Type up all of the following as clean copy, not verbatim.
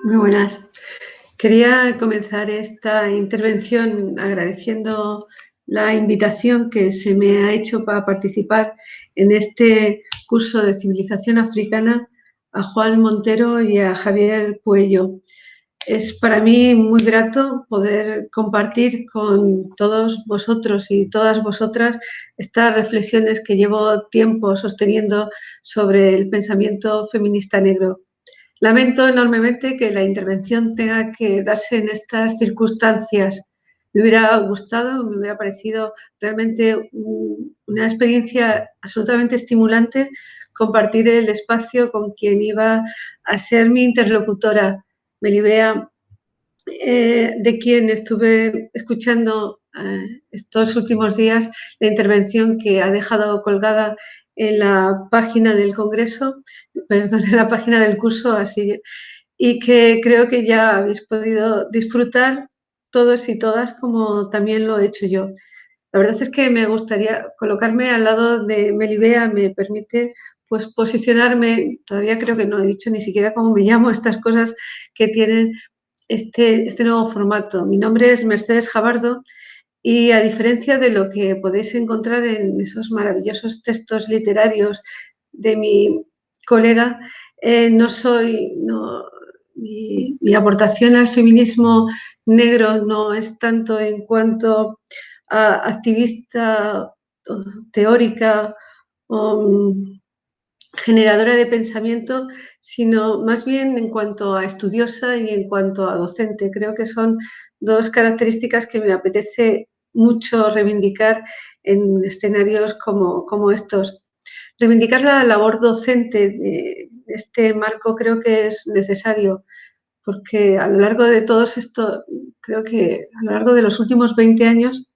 Muy buenas. Quería comenzar esta intervención agradeciendo la invitación que se me ha hecho para participar en este curso de civilización africana a Juan Montero y a Javier Puello. Es para mí muy grato poder compartir con todos vosotros y todas vosotras estas reflexiones que llevo tiempo sosteniendo sobre el pensamiento feminista negro. Lamento enormemente que la intervención tenga que darse en estas circunstancias. Me hubiera gustado, me hubiera parecido realmente una experiencia absolutamente estimulante compartir el espacio con quien iba a ser mi interlocutora, Melibea, de quien estuve escuchando estos últimos días la intervención que ha dejado colgada en la página del Congreso, perdón, en la página del curso, así, y que creo que ya habéis podido disfrutar todos y todas como también lo he hecho yo. La verdad es que me gustaría colocarme al lado de Melibea, me permite pues posicionarme, todavía creo que no he dicho ni siquiera cómo me llamo, estas cosas que tienen este nuevo formato. Mi nombre es Mercedes Jabardo y a diferencia de lo que podéis encontrar en esos maravillosos textos literarios de mi colega, no soy, no, mi aportación al feminismo negro no es tanto en cuanto a activista teórica o generadora de pensamiento, sino más bien en cuanto a estudiosa y en cuanto a docente. Creo que son dos características que me apetece mucho reivindicar en escenarios como estos. Reivindicar la labor docente de este marco creo que es necesario, porque a lo largo de todos esto, creo que a lo largo de los últimos 20 años,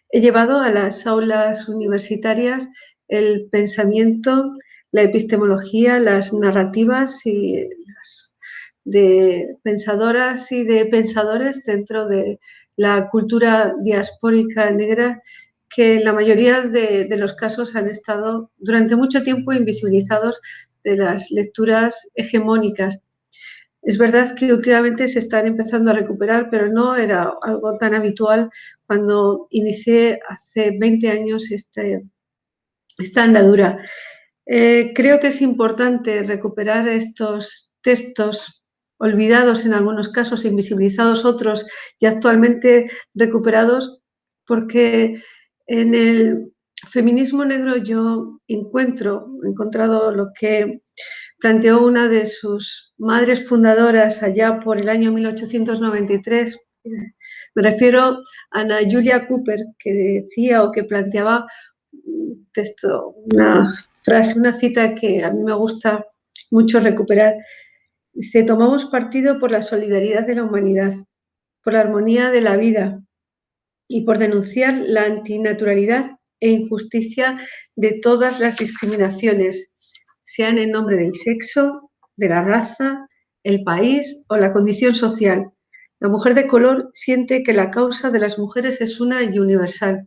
he llevado a las aulas universitarias el pensamiento, la epistemología, las narrativas y las de pensadoras y de pensadores dentro de la cultura diaspórica negra que en la mayoría de los casos han estado durante mucho tiempo invisibilizados de las lecturas hegemónicas. Es verdad que últimamente se están empezando a recuperar, pero no era algo tan habitual cuando inicié hace 20 años esta andadura. Creo que es importante recuperar estos textos olvidados en algunos casos, invisibilizados otros y actualmente recuperados, porque en el feminismo negro yo he encontrado lo que planteó una de sus madres fundadoras allá por el año 1893. Me refiero a Ana Julia Cooper, que decía o que planteaba texto, una frase, una cita que a mí me gusta mucho recuperar. Dice: tomamos partido por la solidaridad de la humanidad, por la armonía de la vida y por denunciar la antinaturalidad e injusticia de todas las discriminaciones, sean en nombre del sexo, de la raza, el país o la condición social. La mujer de color siente que la causa de las mujeres es una y universal.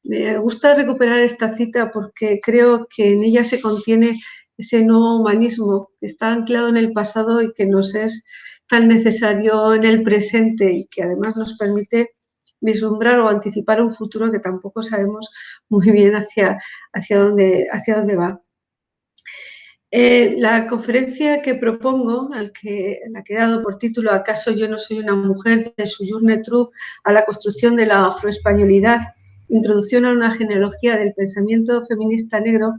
Me gusta recuperar esta cita porque creo que en ella se contiene ese nuevo humanismo que está anclado en el pasado y que nos es tan necesario en el presente y que además nos permite vislumbrar o anticipar un futuro que tampoco sabemos muy bien hacia dónde va. La conferencia que propongo, la que he dado por título ¿Acaso yo no soy una mujer?, de Sojourner Truth a la construcción de la afroespañolidad, introducción a una genealogía del pensamiento feminista negro,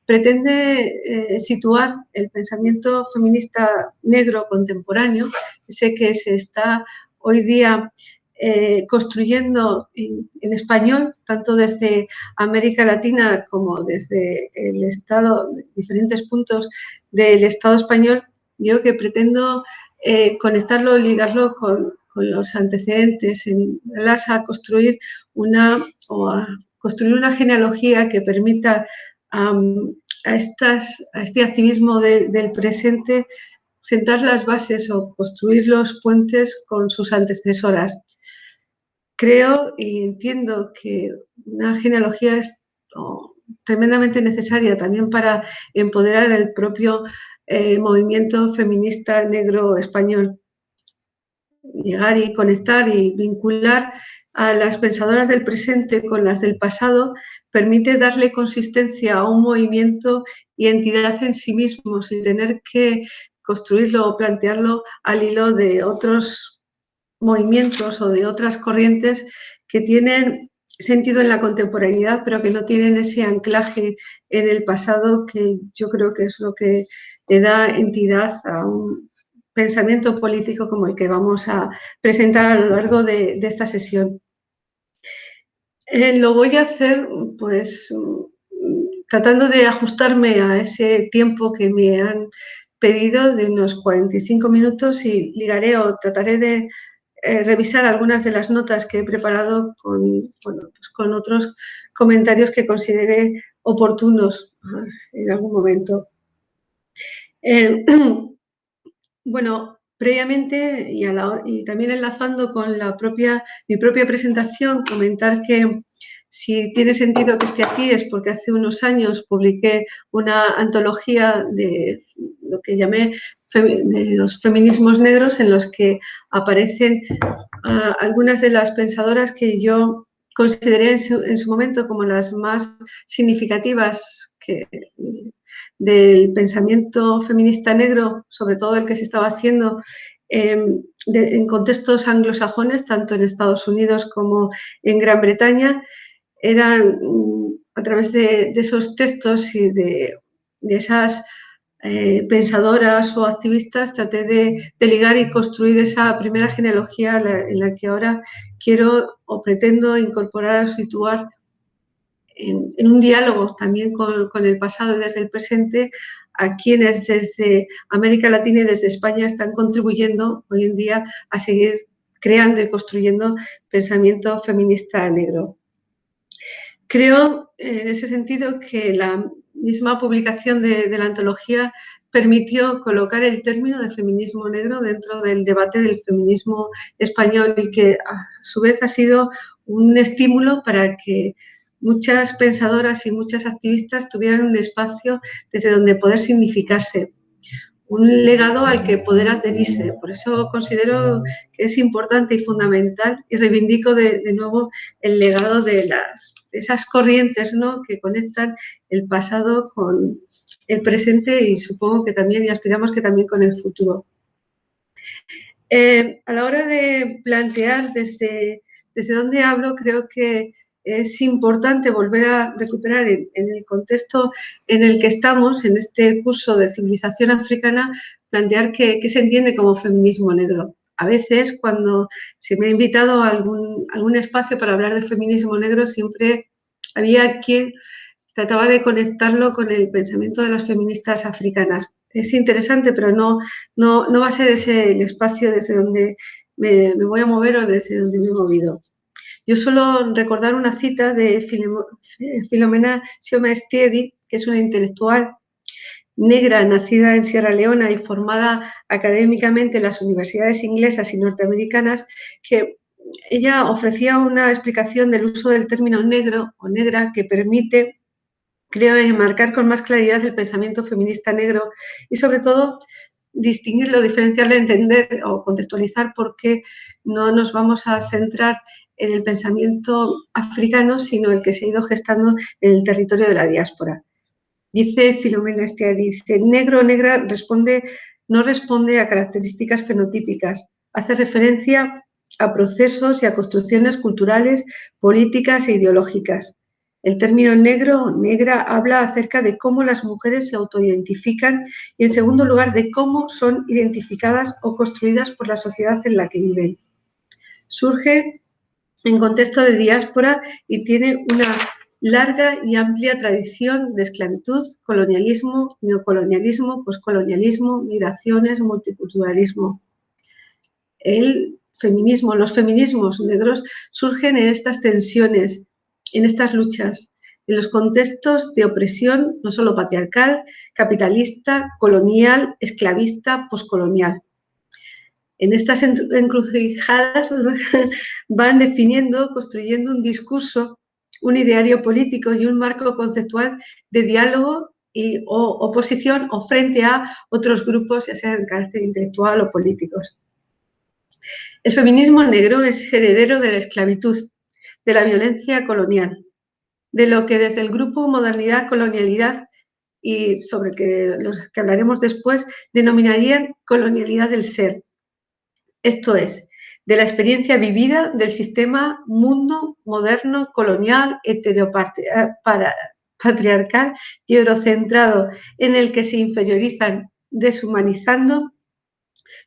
pretende situar el pensamiento feminista negro contemporáneo, ese que se está hoy día construyendo en español, tanto desde América Latina como desde el Estado, diferentes puntos del Estado español. Yo que pretendo conectarlo, ligarlo con los antecedentes, en a construir una genealogía que permita a este activismo del presente sentar las bases o construir los puentes con sus antecesoras. Creo y entiendo que una genealogía es tremendamente necesaria también para empoderar el propio movimiento feminista negro español. Llegar y conectar y vincular a las pensadoras del presente con las del pasado permite darle consistencia a un movimiento y entidad en sí mismo, sin tener que construirlo o plantearlo al hilo de otros movimientos o de otras corrientes que tienen sentido en la contemporaneidad, pero que no tienen ese anclaje en el pasado, que yo creo que es lo que le da entidad a un pensamiento político como el que vamos a presentar a lo largo de esta sesión. Lo voy a hacer, pues, tratando de ajustarme a ese tiempo que me han pedido de unos 45 minutos, y ligaré o trataré de revisar algunas de las notas que he preparado con, bueno, pues con otros comentarios que considere oportunos en algún momento. Bueno, previamente y también enlazando con mi propia presentación, comentar que si tiene sentido que esté aquí es porque hace unos años publiqué una antología de lo que llamé de los feminismos negros, en los que aparecen algunas de las pensadoras que yo consideré en su momento como las más significativas del pensamiento feminista negro, sobre todo el que se estaba haciendo en contextos anglosajones, tanto en Estados Unidos como en Gran Bretaña. Eran a través de esos textos y de esas pensadoras o activistas, traté de ligar y construir esa primera genealogía en la que ahora quiero o pretendo incorporar o situar en un diálogo también con el pasado y desde el presente a quienes desde América Latina y desde España están contribuyendo hoy en día a seguir creando y construyendo pensamiento feminista negro. Creo, en ese sentido, que la misma publicación de la antología permitió colocar el término de feminismo negro dentro del debate del feminismo español, y que a su vez ha sido un estímulo para que muchas pensadoras y muchas activistas tuvieran un espacio desde donde poder significarse, un legado al que poder adherirse. Por eso considero que es importante y fundamental, y reivindico de nuevo el legado de esas corrientes, ¿no?, que conectan el pasado con el presente, y supongo que también, y aspiramos que también, con el futuro. A la hora de plantear desde dónde hablo, creo que es importante volver a recuperar en el contexto en el que estamos, en este curso de civilización africana, plantear qué se entiende como feminismo negro. A veces, cuando se me ha invitado a algún espacio para hablar de feminismo negro, siempre había quien trataba de conectarlo con el pensamiento de las feministas africanas. Es interesante, pero no va a ser ese el espacio desde donde me voy a mover o desde donde me he movido. Yo suelo recordar una cita de Filomena Xioma Stiedi, que es una intelectual negra nacida en Sierra Leona y formada académicamente en las universidades inglesas y norteamericanas, que ella ofrecía una explicación del uso del término negro o negra que permite, creo, enmarcar con más claridad el pensamiento feminista negro y, sobre todo, distinguirlo, diferenciarlo, entender o contextualizar por qué no nos vamos a centrar en el pensamiento africano, sino el que se ha ido gestando en el territorio de la diáspora. Dice Filomena Stiedi, dice: negro o negra no responde a características fenotípicas, hace referencia a procesos y a construcciones culturales, políticas e ideológicas. El término negro o negra habla acerca de cómo las mujeres se autoidentifican y, en segundo lugar, de cómo son identificadas o construidas por la sociedad en la que viven. Surge en contexto de diáspora y tiene una larga y amplia tradición de esclavitud, colonialismo, neocolonialismo, poscolonialismo, migraciones, multiculturalismo. Los feminismos negros surgen en estas tensiones, en estas luchas, en los contextos de opresión no solo patriarcal, capitalista, colonial, esclavista, poscolonial. En estas encrucijadas van definiendo, construyendo un discurso, un ideario político y un marco conceptual de diálogo o oposición o frente a otros grupos, ya sea de carácter intelectual o políticos. El feminismo negro es heredero de la esclavitud, de la violencia colonial, de lo que desde el grupo Modernidad, Colonialidad y sobre los que hablaremos después, denominarían colonialidad del ser. Esto es, de la experiencia vivida del sistema mundo moderno, colonial, patriarcal y eurocentrado, en el que se inferiorizan, deshumanizando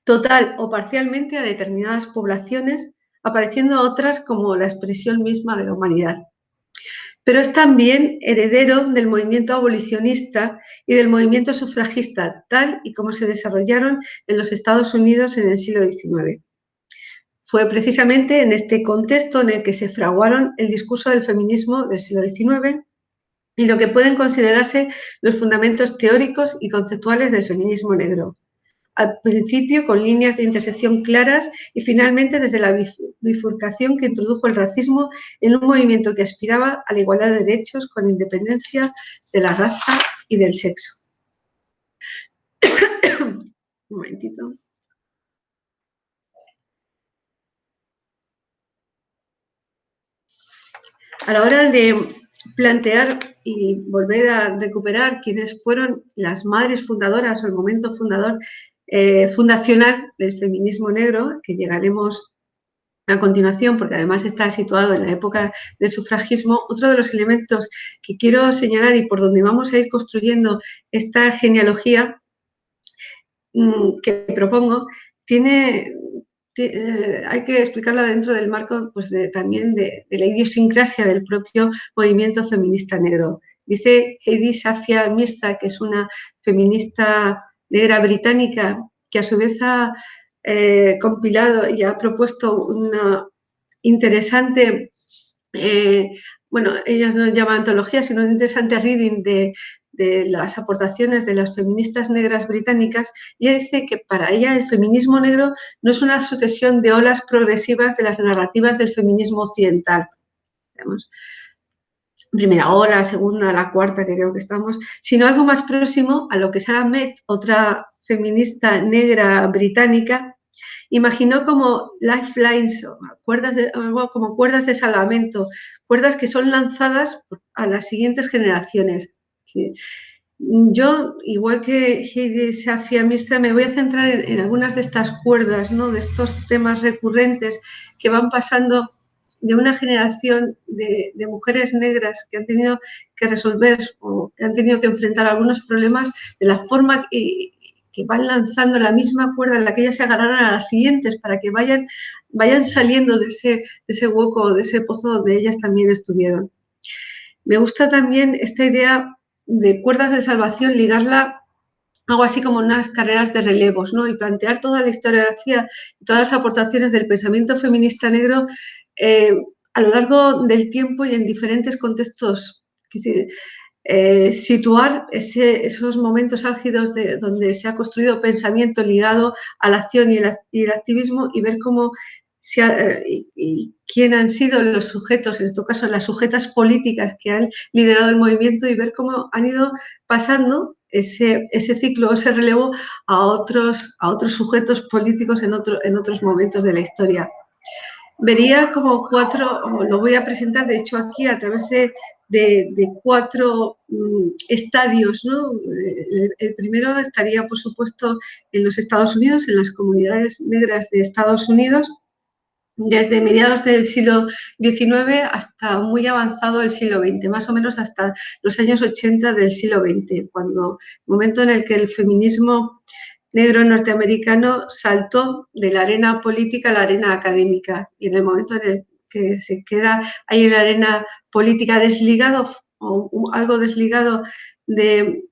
total o parcialmente a determinadas poblaciones, apareciendo otras como la expresión misma de la humanidad. Pero es también heredero del movimiento abolicionista y del movimiento sufragista, tal y como se desarrollaron en los Estados Unidos en el siglo XIX. Fue precisamente en este contexto en el que se fraguaron el discurso del feminismo del siglo XIX y lo que pueden considerarse los fundamentos teóricos y conceptuales del feminismo negro. Al principio con líneas de intersección claras y finalmente desde la bifurcación que introdujo el racismo en un movimiento que aspiraba a la igualdad de derechos con independencia de la raza y del sexo. Un momentito. A la hora de plantear y volver a recuperar quiénes fueron las madres fundadoras o el momento fundador fundacional del feminismo negro, que llegaremos a continuación, porque además está situado en la época del sufragismo, otro de los elementos que quiero señalar y por donde vamos a ir construyendo esta genealogía que propongo, hay que explicarla dentro del marco pues, también de la idiosincrasia del propio movimiento feminista negro. Dice Heidi Safia Mirza, que es una feminista negra británica, que a su vez ha compilado y ha propuesto una interesante, bueno, ellas no llaman antología, sino un interesante reading de las aportaciones de las feministas negras británicas, y ella dice que para ella el feminismo negro no es una sucesión de olas progresivas de las narrativas del feminismo occidental. Digamos, primera ola, segunda, la cuarta, que creo que estamos, sino algo más próximo a lo que Sarah Met, otra feminista negra británica, imaginó como lifelines, como cuerdas de salvamento, cuerdas que son lanzadas a las siguientes generaciones. ¿Sí? Yo, igual que Heidi Safia Mirza, me voy a centrar en algunas de estas cuerdas, ¿no? De estos temas recurrentes que van pasando de una generación de mujeres negras que han tenido que resolver o que han tenido que enfrentar algunos problemas de la forma que van lanzando la misma cuerda en la que ellas se agarraron a las siguientes para que vayan saliendo de ese hueco, de ese pozo donde ellas también estuvieron. Me gusta también esta idea de cuerdas de salvación, ligarla algo así como unas carreras de relevos, ¿no? Y plantear toda la historiografía y todas las aportaciones del pensamiento feminista negro a lo largo del tiempo y en diferentes contextos. Situar esos momentos álgidos donde se ha construido pensamiento ligado a la acción y el activismo y ver cómo y quién han sido los sujetos, en este caso las sujetas políticas que han liderado el movimiento y ver cómo han ido pasando ese ciclo, ese relevo a otros sujetos políticos en otros momentos de la historia. Vería como lo voy a presentar de hecho aquí a través de 4 estadios, ¿no? El primero estaría, por supuesto, en los Estados Unidos, en las comunidades negras de Estados Unidos, desde mediados del siglo XIX hasta muy avanzado el siglo XX, más o menos hasta los años 80 del siglo XX, momento en el que el feminismo negro norteamericano saltó de la arena política a la arena académica, y en el momento en el que se queda ahí en la arena política desligado o algo desligado de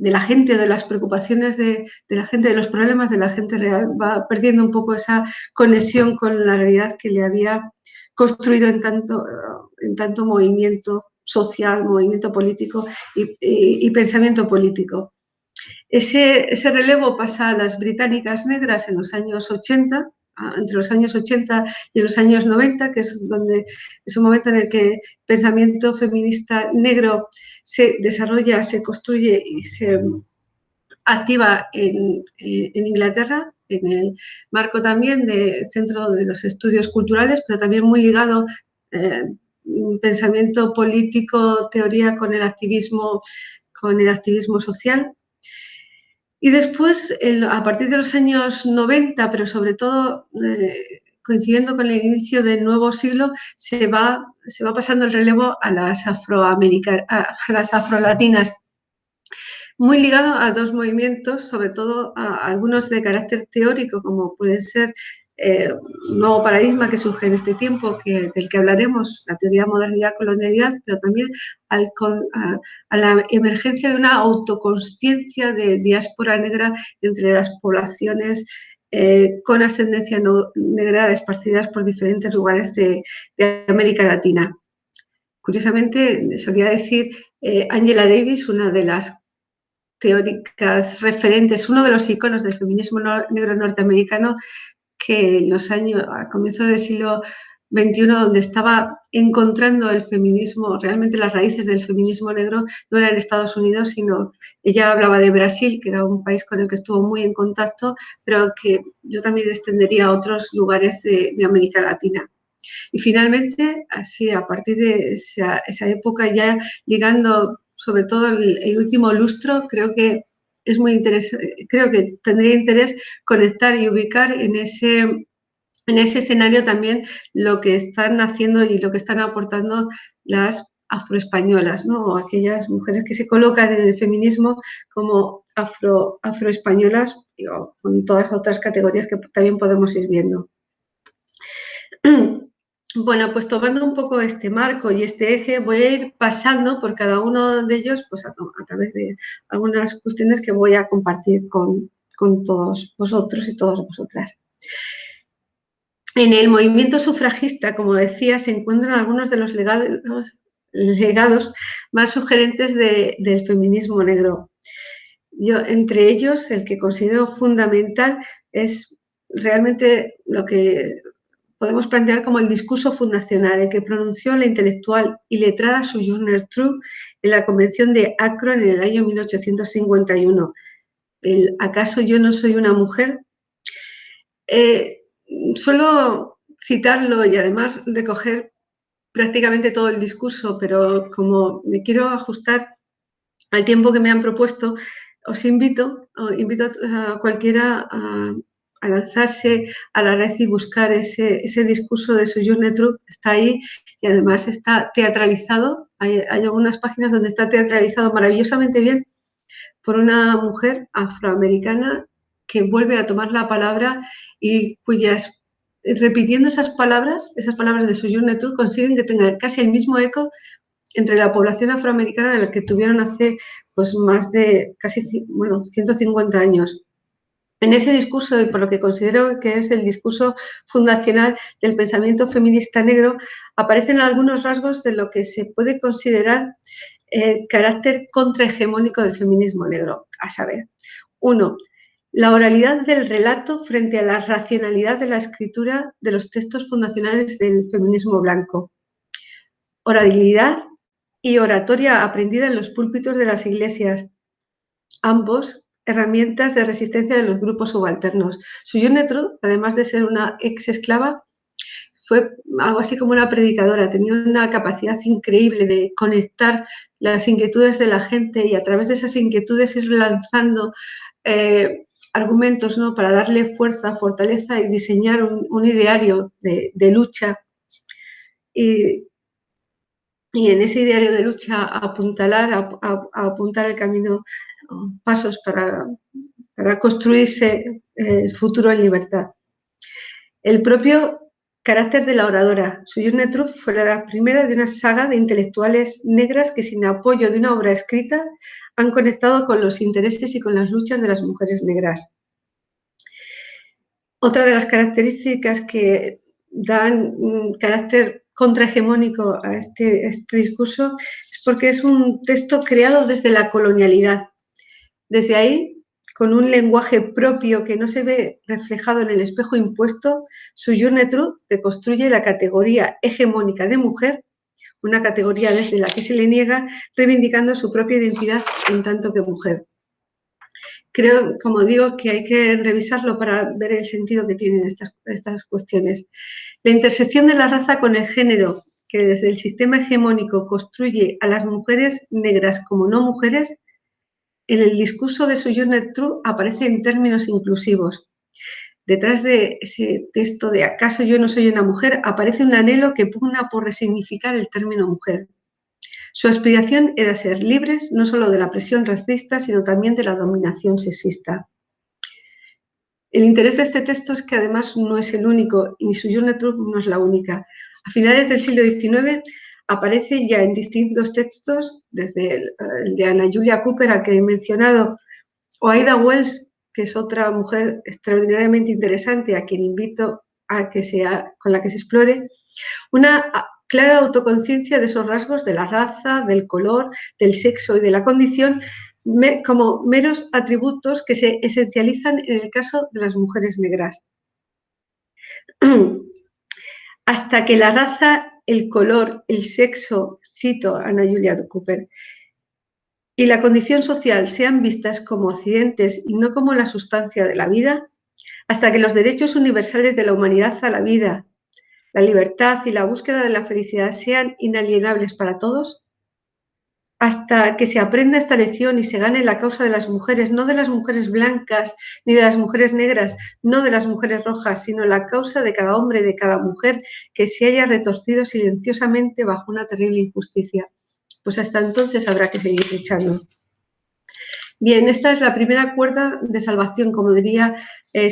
la gente, de las preocupaciones de la gente, de los problemas de la gente real, va perdiendo un poco esa conexión con la realidad que le había construido en tanto movimiento social, movimiento político y pensamiento político. Ese relevo pasa a las británicas negras en los años 80, entre los años 80 y los años 90, que es un momento en el que el pensamiento feminista negro se desarrolla, se construye y se activa en Inglaterra, en el marco también del Centro de los Estudios Culturales, pero también muy ligado pensamiento político, teoría con el activismo social. Y después, a partir de los años 90, pero sobre todo coincidiendo con el inicio del nuevo siglo, se va pasando el relevo a las afrolatinas, muy ligado a dos movimientos, sobre todo a algunos de carácter teórico, como puede ser un nuevo paradigma que surge en este tiempo, del que hablaremos, la teoría modernidad-colonialidad, pero también a la emergencia de una autoconsciencia de diáspora negra entre las poblaciones con ascendencia negra esparcidas por diferentes lugares de América Latina. Curiosamente, solía decir Angela Davis, una de las teóricas referentes, uno de los iconos del feminismo negro norteamericano, que en los años, a comienzos del siglo XXI, donde estaba encontrando el feminismo, realmente las raíces del feminismo negro no eran en Estados Unidos, sino ella hablaba de Brasil, que era un país con el que estuvo muy en contacto, pero que yo también extendería a otros lugares de América Latina. Y finalmente, así a partir de esa época, ya llegando sobre todo el último lustro, creo que es muy interesante, creo que tendría interés conectar y ubicar en ese escenario también lo que están haciendo y lo que están aportando las afroespañolas, ¿no? O aquellas mujeres que se colocan en el feminismo como afroespañolas, con todas las otras categorías que también podemos ir viendo. Bueno, pues tomando un poco este marco y este eje, voy a ir pasando por cada uno de ellos pues a través de algunas cuestiones que voy a compartir con todos vosotros y todas vosotras. En el movimiento sufragista, como decía, se encuentran algunos de los legados más sugerentes del feminismo negro. Yo, entre ellos, el que considero fundamental es realmente lo que podemos plantear como el discurso fundacional, el que pronunció la intelectual y letrada Sojourner Truth en la Convención de Akron en el año 1851. El ¿acaso yo no soy una mujer? Suelo citarlo y además recoger prácticamente todo el discurso, pero como me quiero ajustar al tiempo que me han propuesto, os invito a cualquiera a lanzarse a la red y buscar ese discurso de Sojourner Truth. Está ahí y además está teatralizado. Hay algunas páginas donde está teatralizado maravillosamente bien por una mujer afroamericana que vuelve a tomar la palabra y repitiendo esas palabras de Sojourner Truth, consiguen que tenga casi el mismo eco entre la población afroamericana de la que tuvieron hace pues más de casi 150 años. En ese discurso, y por lo que considero que es el discurso fundacional del pensamiento feminista negro, aparecen algunos rasgos de lo que se puede considerar el carácter contrahegemónico del feminismo negro, a saber, 1. La oralidad del relato frente a la racionalidad de la escritura de los textos fundacionales del feminismo blanco. Oralidad y oratoria aprendida en los púlpitos de las iglesias, ambos herramientas de resistencia de los grupos subalternos. Sojourner Truth, además de ser una ex esclava, fue algo así como una predicadora, tenía una capacidad increíble de conectar las inquietudes de la gente y a través de esas inquietudes ir lanzando argumentos, ¿no?, para darle fuerza, fortaleza y diseñar un ideario de lucha. Y en ese ideario de lucha apuntar el camino, pasos para construirse el futuro en libertad. El propio carácter de la oradora. Sojourner Truth fue la primera de una saga de intelectuales negras que, sin apoyo de una obra escrita, han conectado con los intereses y con las luchas de las mujeres negras. Otra de las características que dan un carácter contrahegemónico a este discurso es porque es un texto creado desde la colonialidad. Desde ahí con un lenguaje propio que no se ve reflejado en el espejo impuesto, Sojourner Truth deconstruye la categoría hegemónica de mujer, una categoría desde la que se le niega, reivindicando su propia identidad en tanto que mujer. Creo, como digo, que hay que revisarlo para ver el sentido que tienen estas cuestiones. La intersección de la raza con el género, que desde el sistema hegemónico construye a las mujeres negras como no mujeres, en el discurso de Sojourner Truth aparece en términos inclusivos. Detrás de ese texto de ¿acaso yo no soy una mujer? Aparece un anhelo que pugna por resignificar el término mujer. Su aspiración era ser libres no solo de la presión racista, sino también de la dominación sexista. El interés de este texto es que además no es el único y Sojourner Truth no es la única. A finales del siglo XIX aparece ya en distintos textos, desde el de Anna Julia Cooper, al que he mencionado, o Ida Wells, que es otra mujer extraordinariamente interesante, a quien invito a que con la que se explore, una clara autoconciencia de esos rasgos de la raza, del color, del sexo y de la condición como meros atributos que se esencializan en el caso de las mujeres negras. Hasta que la raza, el color, el sexo, cito a Anna Julia Cooper, y la condición social sean vistas como accidentes y no como la sustancia de la vida, hasta que los derechos universales de la humanidad a la vida, la libertad y la búsqueda de la felicidad sean inalienables para todos, hasta que se aprenda esta lección y se gane la causa de las mujeres, no de las mujeres blancas ni de las mujeres negras, no de las mujeres rojas, sino la causa de cada hombre y de cada mujer que se haya retorcido silenciosamente bajo una terrible injusticia. Pues hasta entonces habrá que seguir luchando. Bien, esta es la primera cuerda de salvación, como diría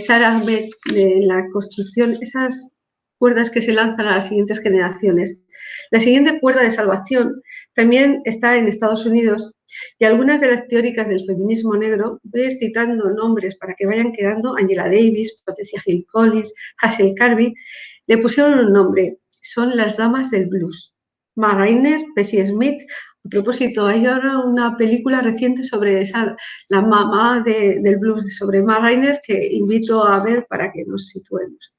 Sarah Ahmed, de la construcción, esas cuerdas que se lanzan a las siguientes generaciones. La siguiente cuerda de salvación también está en Estados Unidos y algunas de las teóricas del feminismo negro, voy citando nombres para que vayan quedando, Angela Davis, Patricia Hill Collins, Hazel Carby, le pusieron un nombre, son las damas del blues. Ma Rainey, Bessie Smith. A propósito, hay ahora una película reciente sobre la mamá del blues, sobre Ma Rainey, que invito a ver para que nos situemos.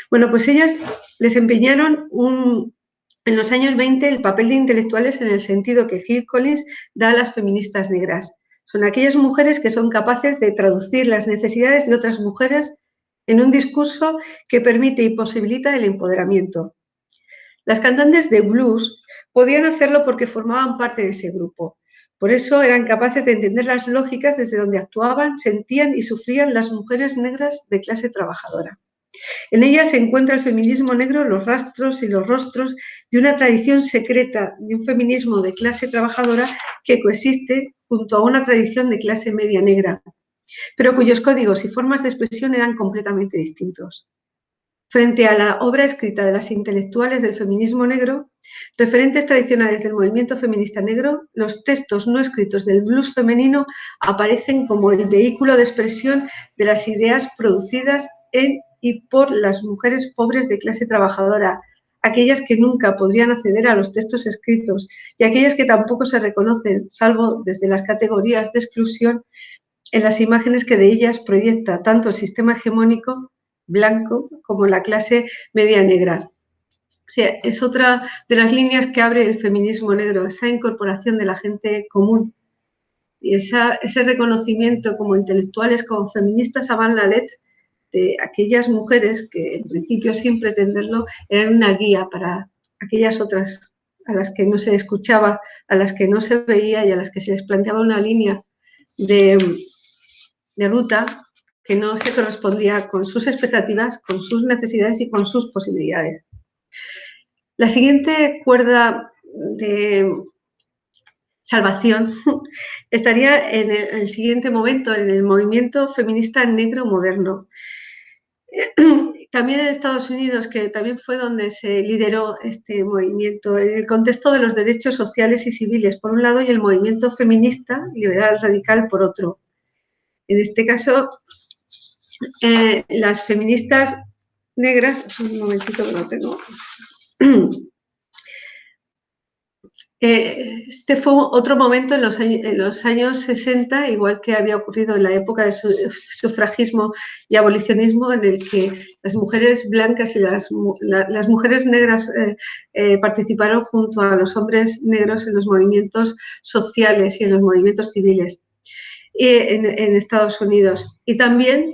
Bueno, pues ellas desempeñaron en los años 20 el papel de intelectuales en el sentido que Hill Collins da a las feministas negras. Son aquellas mujeres que son capaces de traducir las necesidades de otras mujeres en un discurso que permite y posibilita el empoderamiento. Las cantantes de blues podían hacerlo porque formaban parte de ese grupo. Por eso eran capaces de entender las lógicas desde donde actuaban, sentían y sufrían las mujeres negras de clase trabajadora. En ellas se encuentra el feminismo negro, los rastros y los rostros de una tradición secreta de un feminismo de clase trabajadora que coexiste junto a una tradición de clase media negra, pero cuyos códigos y formas de expresión eran completamente distintos. Frente a la obra escrita de las intelectuales del feminismo negro, referentes tradicionales del movimiento feminista negro, los textos no escritos del blues femenino aparecen como el vehículo de expresión de las ideas producidas en y por las mujeres pobres de clase trabajadora, aquellas que nunca podrían acceder a los textos escritos y aquellas que tampoco se reconocen, salvo desde las categorías de exclusión, en las imágenes que de ellas proyecta tanto el sistema hegemónico blanco como la clase media negra. O sea, es otra de las líneas que abre el feminismo negro, esa incorporación de la gente común y ese reconocimiento como intelectuales, como feministas avant la lettre, de aquellas mujeres que en principio sin pretenderlo eran una guía para aquellas otras a las que no se escuchaba, a las que no se veía y a las que se les planteaba una línea de ruta que no se correspondía con sus expectativas, con sus necesidades y con sus posibilidades. La siguiente cuerda de salvación estaría en el siguiente momento, en el movimiento feminista negro moderno. También en Estados Unidos, que también fue donde se lideró este movimiento, en el contexto de los derechos sociales y civiles, por un lado, y el movimiento feminista liberal radical, por otro. En este caso, las feministas negras, un momentito que lo tengo, Este fue otro momento en los años 60, igual que había ocurrido en la época del sufragismo y abolicionismo, en el que las mujeres blancas y las mujeres negras participaron junto a los hombres negros en los movimientos sociales y en los movimientos civiles en Estados Unidos. Y también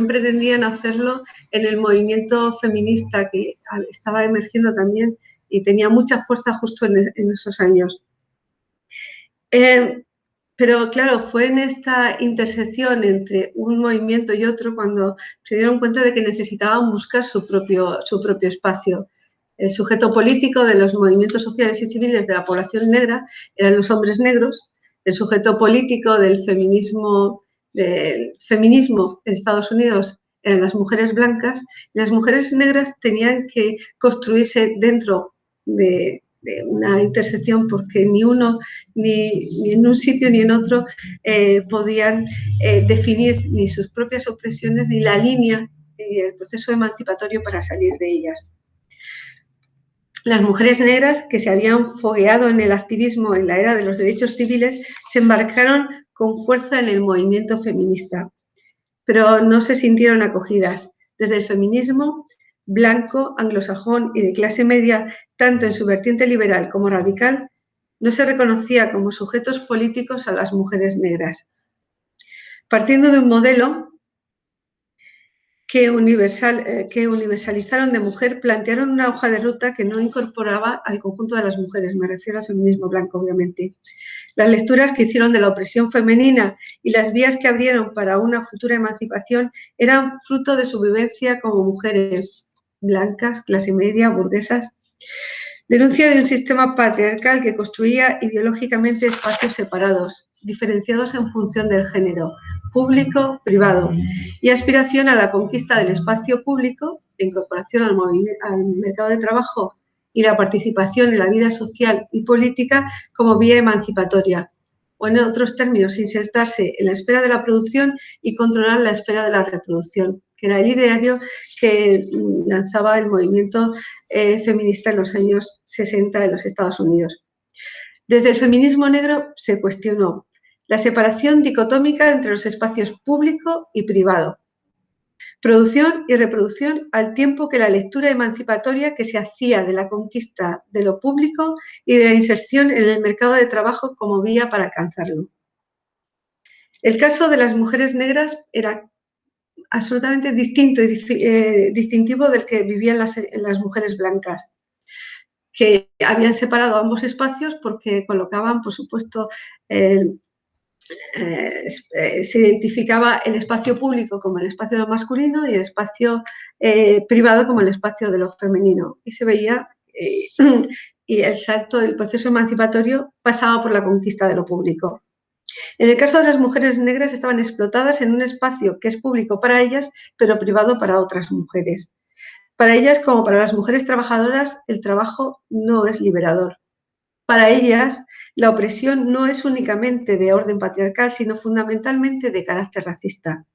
pretendían hacerlo en el movimiento feminista que estaba emergiendo también y tenía mucha fuerza justo en esos años. Pero claro, fue en esta intersección entre un movimiento y otro cuando se dieron cuenta de que necesitaban buscar su propio espacio. El sujeto político de los movimientos sociales y civiles de la población negra eran los hombres negros, el sujeto político del feminismo en Estados Unidos eran las mujeres blancas, y las mujeres negras tenían que construirse dentro de una intersección porque ni uno, ni en un sitio ni en otro podían definir ni sus propias opresiones ni la línea y el proceso emancipatorio para salir de ellas. Las mujeres negras que se habían fogueado en el activismo en la era de los derechos civiles se embarcaron con fuerza en el movimiento feminista, pero no se sintieron acogidas. Desde el feminismo blanco, anglosajón y de clase media, tanto en su vertiente liberal como radical, no se reconocía como sujetos políticos a las mujeres negras. Partiendo de un modelo que universalizaron de mujer, plantearon una hoja de ruta que no incorporaba al conjunto de las mujeres, me refiero al feminismo blanco, obviamente. Las lecturas que hicieron de la opresión femenina y las vías que abrieron para una futura emancipación eran fruto de su vivencia como mujeres blancas, clase media, burguesas. Denuncia de un sistema patriarcal que construía ideológicamente espacios separados, diferenciados en función del género, público, privado, y aspiración a la conquista del espacio público, la incorporación al mercado de trabajo y la participación en la vida social y política como vía emancipatoria, o en otros términos, insertarse en la esfera de la producción y controlar la esfera de la reproducción, que era el ideario que lanzaba el movimiento feminista en los años 60 en los Estados Unidos. Desde el feminismo negro se cuestionó la separación dicotómica entre los espacios público y privado, producción y reproducción, al tiempo que la lectura emancipatoria que se hacía de la conquista de lo público y de la inserción en el mercado de trabajo como vía para alcanzarlo. El caso de las mujeres negras era absolutamente distinto y distintivo del que vivían las mujeres blancas, que habían separado ambos espacios porque colocaban, por supuesto, se identificaba el espacio público como el espacio de lo masculino y el espacio privado como el espacio de lo femenino. Y se veía, y el salto del proceso emancipatorio pasaba por la conquista de lo público. En el caso de las mujeres negras estaban explotadas en un espacio que es público para ellas, pero privado para otras mujeres. Para ellas, como para las mujeres trabajadoras, el trabajo no es liberador. Para ellas, la opresión no es únicamente de orden patriarcal, sino fundamentalmente de carácter racista.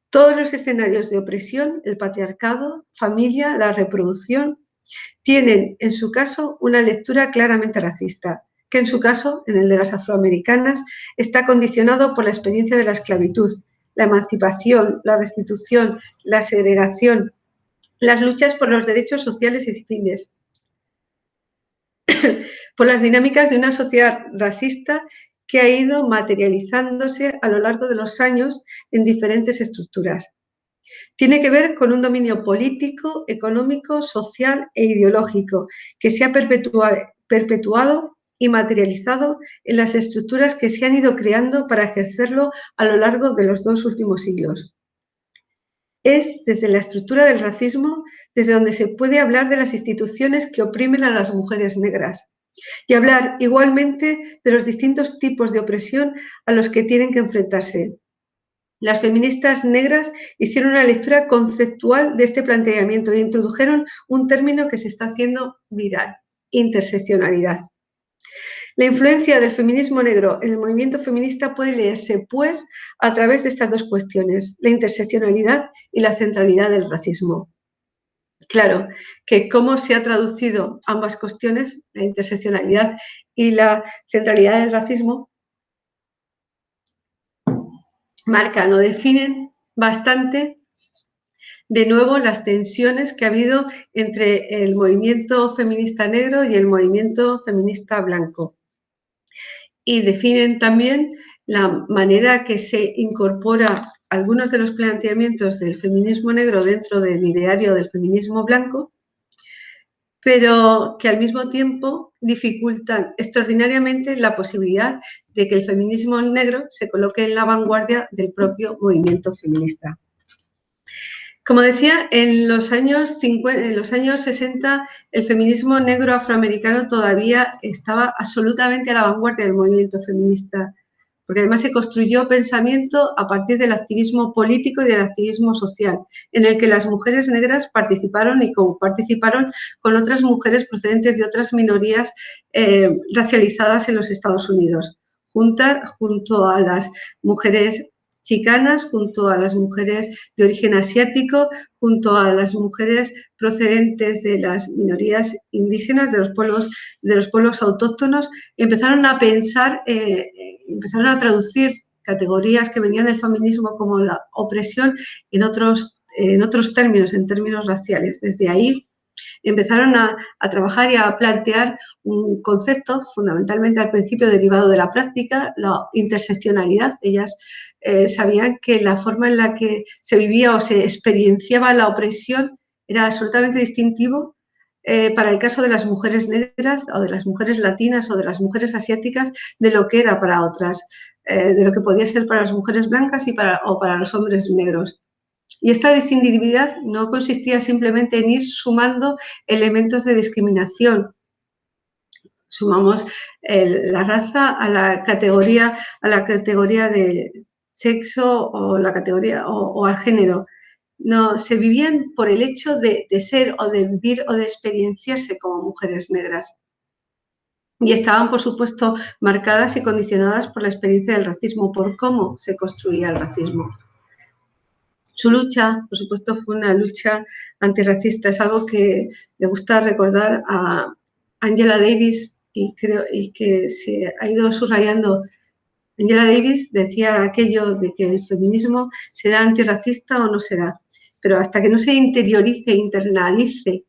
Todos los escenarios de opresión, el patriarcado, familia, la reproducción, tienen en su caso una lectura claramente racista, que en su caso, en el de las afroamericanas, está condicionado por la experiencia de la esclavitud, la emancipación, la restitución, la segregación, las luchas por los derechos sociales y civiles, por las dinámicas de una sociedad racista que ha ido materializándose a lo largo de los años en diferentes estructuras. Tiene que ver con un dominio político, económico, social e ideológico que se ha perpetuado y materializado en las estructuras que se han ido creando para ejercerlo a lo largo de los 2 últimos siglos. Es desde la estructura del racismo desde donde se puede hablar de las instituciones que oprimen a las mujeres negras y hablar igualmente de los distintos tipos de opresión a los que tienen que enfrentarse. Las feministas negras hicieron una lectura conceptual de este planteamiento e introdujeron un término que se está haciendo viral: interseccionalidad. La influencia del feminismo negro en el movimiento feminista puede leerse, pues, a través de estas 2 cuestiones: la interseccionalidad y la centralidad del racismo. claro, que cómo se ha traducido ambas cuestiones, la interseccionalidad y la centralidad del racismo, marcan o definen bastante de nuevo las tensiones que ha habido entre el movimiento feminista negro y el movimiento feminista blanco. Y definen también la manera que se incorpora algunos de los planteamientos del feminismo negro dentro del ideario del feminismo blanco, pero que al mismo tiempo dificultan extraordinariamente la posibilidad de que el feminismo negro se coloque en la vanguardia del propio movimiento feminista. Como decía, en los años 60 el feminismo negro afroamericano todavía estaba absolutamente a la vanguardia del movimiento feminista, porque además se construyó pensamiento a partir del activismo político y del activismo social, en el que las mujeres negras participaron y participaron con otras mujeres procedentes de otras minorías racializadas en los Estados Unidos, junto a las mujeres chicanas, junto a las mujeres de origen asiático, junto a las mujeres procedentes de las minorías indígenas, de los pueblos autóctonos, empezaron a pensar, empezaron a traducir categorías que venían del feminismo como la opresión en otros términos, en términos raciales. Desde ahí empezaron a trabajar y a plantear un concepto, fundamentalmente al principio derivado de la práctica, la interseccionalidad. Ellas sabían que la forma en la que se vivía o se experienciaba la opresión era absolutamente distintivo para el caso de las mujeres negras o de las mujeres latinas o de las mujeres asiáticas de lo que era para otras, de lo que podía ser para las mujeres blancas o para los hombres negros. Y esta distintividad no consistía simplemente en ir sumando elementos de discriminación. Sumamos la raza a la categoría de sexo o la categoría o al género. No, se vivían por el hecho de ser o de vivir o de experienciarse como mujeres negras. Y estaban, por supuesto, marcadas y condicionadas por la experiencia del racismo, por cómo se construía el racismo. Su lucha, por supuesto, fue una lucha antirracista. Es algo que le gusta recordar a Angela Davis y que se ha ido subrayando. Angela Davis decía aquello de que el feminismo será antirracista o no será, pero hasta que no se interiorice, internalice,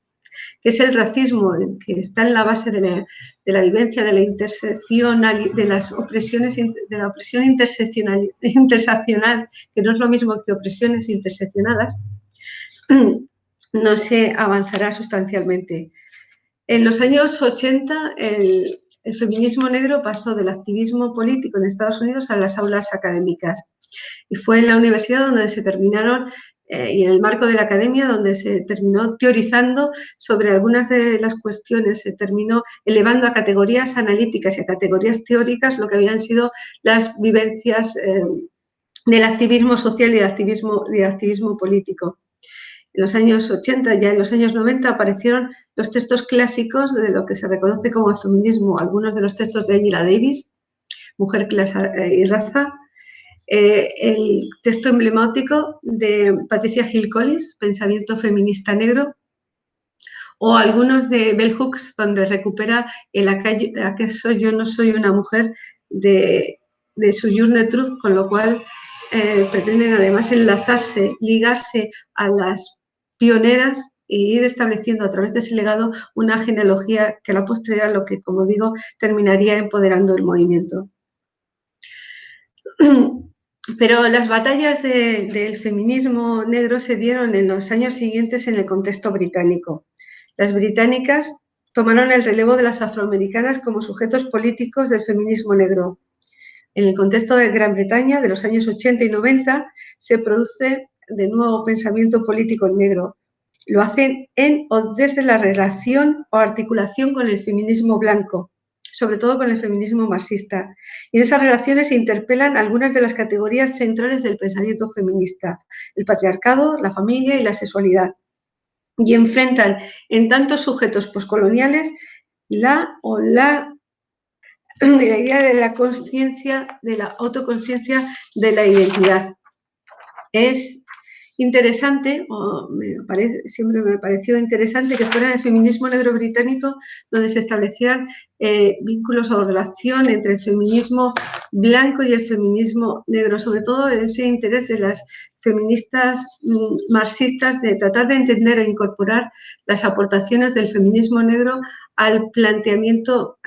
que es el racismo, el que está en la base de la vivencia, de la intersección, de las opresiones, de la opresión interseccional, que no es lo mismo que opresiones interseccionadas, no se avanzará sustancialmente. En los años 80, el feminismo negro pasó del activismo político en Estados Unidos a las aulas académicas. Y fue en la universidad donde se terminaron, y en el marco de la academia, donde se terminó teorizando sobre algunas de las cuestiones, se terminó elevando a categorías analíticas y a categorías teóricas lo que habían sido las vivencias del activismo social y del activismo político. En los años 80, ya en los años 90, aparecieron los textos clásicos de lo que se reconoce como el feminismo, algunos de los textos de Angela Davis, Mujer, Clase y Raza, el texto emblemático de Patricia Hill Collins, Pensamiento feminista negro, o algunos de Bell Hooks, donde recupera el ¿acaso yo no soy una mujer? de Sojourner Truth, con lo cual pretenden además enlazarse, ligarse a las pioneras e ir estableciendo a través de ese legado una genealogía que a la postre era lo que, como digo, terminaría empoderando el movimiento. Pero las batallas del feminismo negro se dieron en los años siguientes en el contexto británico. Las británicas tomaron el relevo de las afroamericanas como sujetos políticos del feminismo negro. En el contexto de Gran Bretaña, de los años 80 y 90, se produce de nuevo pensamiento político negro. Lo hacen en o desde la relación o articulación con el feminismo blanco, sobre todo con el feminismo marxista. Y en esas relaciones se interpelan algunas de las categorías centrales del pensamiento feminista: el patriarcado, la familia y la sexualidad. Y enfrentan en tantos sujetos poscoloniales la idea de la conciencia, de la autoconciencia de la identidad. Es interesante, siempre me pareció interesante que fuera el feminismo negro británico donde se establecieran vínculos o relación entre el feminismo blanco y el feminismo negro, sobre todo ese interés de las feministas marxistas de tratar de entender e incorporar las aportaciones del feminismo negro al planteamiento,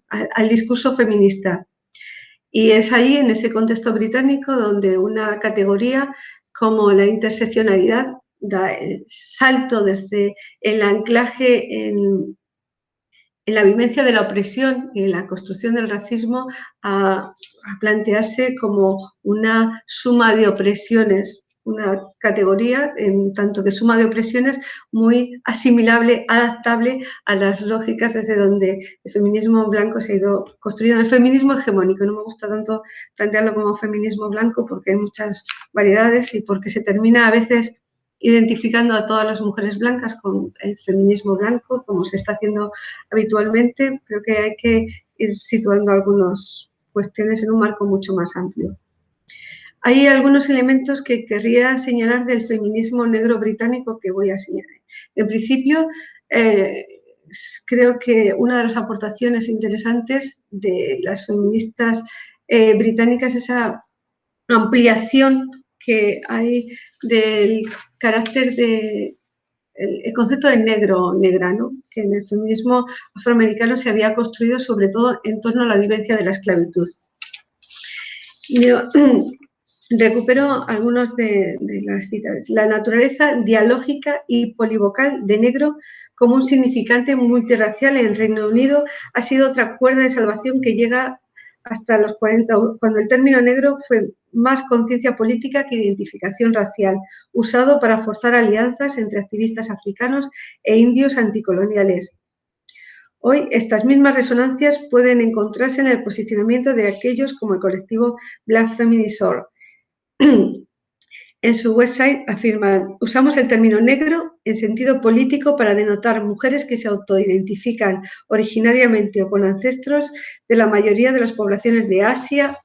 al discurso feminista. Y es ahí, en ese contexto británico, donde una categoría como la interseccionalidad da el salto desde el anclaje en la vivencia de la opresión y en la construcción del racismo a plantearse como una suma de opresiones, una categoría en tanto que suma de opresiones muy asimilable, adaptable a las lógicas desde donde el feminismo blanco se ha ido construyendo. El feminismo hegemónico, no me gusta tanto plantearlo como feminismo blanco porque hay muchas variedades y porque se termina a veces identificando a todas las mujeres blancas con el feminismo blanco, como se está haciendo habitualmente. Creo que hay que ir situando algunas cuestiones en un marco mucho más amplio. Hay algunos elementos que querría señalar del feminismo negro británico que voy a señalar. En principio, creo que una de las aportaciones interesantes de las feministas británicas es esa ampliación que hay del carácter de el concepto de negro o negra, ¿no? Que en el feminismo afroamericano se había construido sobre todo en torno a la vivencia de la esclavitud. Yo recupero algunos de las citas. La naturaleza dialógica y polivocal de negro como un significante multirracial en el Reino Unido ha sido otra cuerda de salvación que llega hasta los 40, cuando el término negro fue más conciencia política que identificación racial, usado para forzar alianzas entre activistas africanos e indios anticoloniales. Hoy, estas mismas resonancias pueden encontrarse en el posicionamiento de aquellos como el colectivo Black Feminist Org. En su website afirman: usamos el término negro en sentido político para denotar mujeres que se autoidentifican originariamente o con ancestros de la mayoría de las poblaciones de Asia,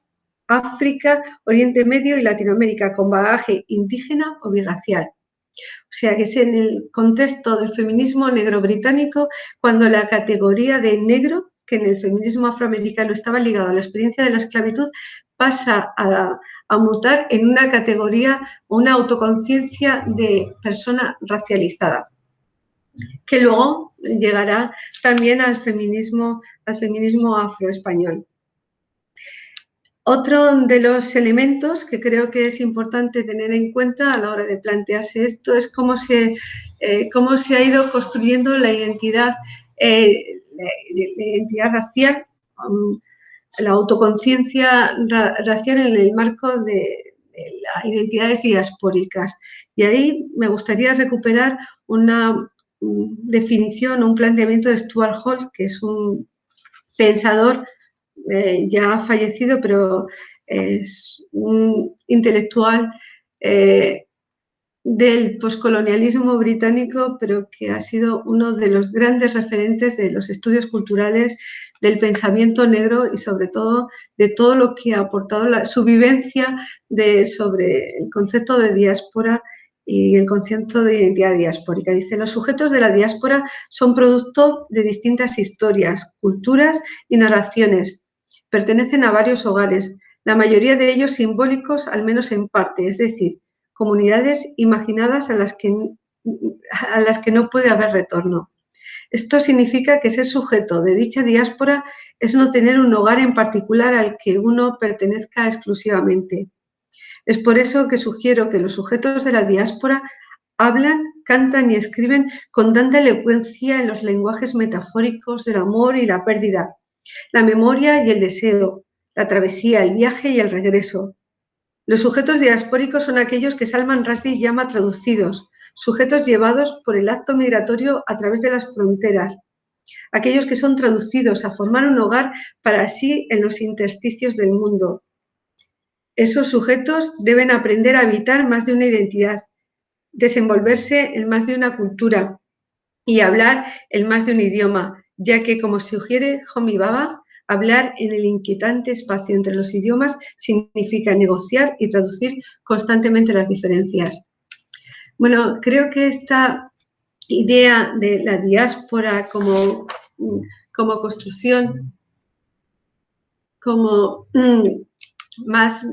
África, Oriente Medio y Latinoamérica, con bagaje indígena o birracial. O sea, que es en el contexto del feminismo negro británico cuando la categoría de negro, que en el feminismo afroamericano estaba ligado a la experiencia de la esclavitud, pasa a mutar en una categoría o una autoconciencia de persona racializada, que luego llegará también al feminismo afroespañol. Otro de los elementos que creo que es importante tener en cuenta a la hora de plantearse esto es cómo se ha ido construyendo la identidad racial, la autoconciencia racial en el marco de las identidades diaspóricas. Y ahí me gustaría recuperar una definición, un planteamiento de Stuart Hall, que es un pensador ya fallecido, pero es un intelectual del poscolonialismo británico, pero que ha sido uno de los grandes referentes de los estudios culturales, del pensamiento negro y sobre todo de todo lo que ha aportado su vivencia sobre el concepto de diáspora y el concepto de identidad diaspórica. Dice: los sujetos de la diáspora son producto de distintas historias, culturas y narraciones. Pertenecen a varios hogares, la mayoría de ellos simbólicos, al menos en parte, es decir, comunidades imaginadas a las que no puede haber retorno. Esto significa que ser sujeto de dicha diáspora es no tener un hogar en particular al que uno pertenezca exclusivamente. Es por eso que sugiero que los sujetos de la diáspora hablan, cantan y escriben con tanta elocuencia en los lenguajes metafóricos del amor y la pérdida, la memoria y el deseo, la travesía, el viaje y el regreso. Los sujetos diaspóricos son aquellos que Salman Rushdie llama traducidos, sujetos llevados por el acto migratorio a través de las fronteras, aquellos que son traducidos a formar un hogar para sí en los intersticios del mundo. Esos sujetos deben aprender a habitar más de una identidad, desenvolverse en más de una cultura y hablar en más de un idioma, ya que, como sugiere Homi Bhabha, hablar en el inquietante espacio entre los idiomas significa negociar y traducir constantemente las diferencias. Bueno, creo que esta idea de la diáspora como construcción, como más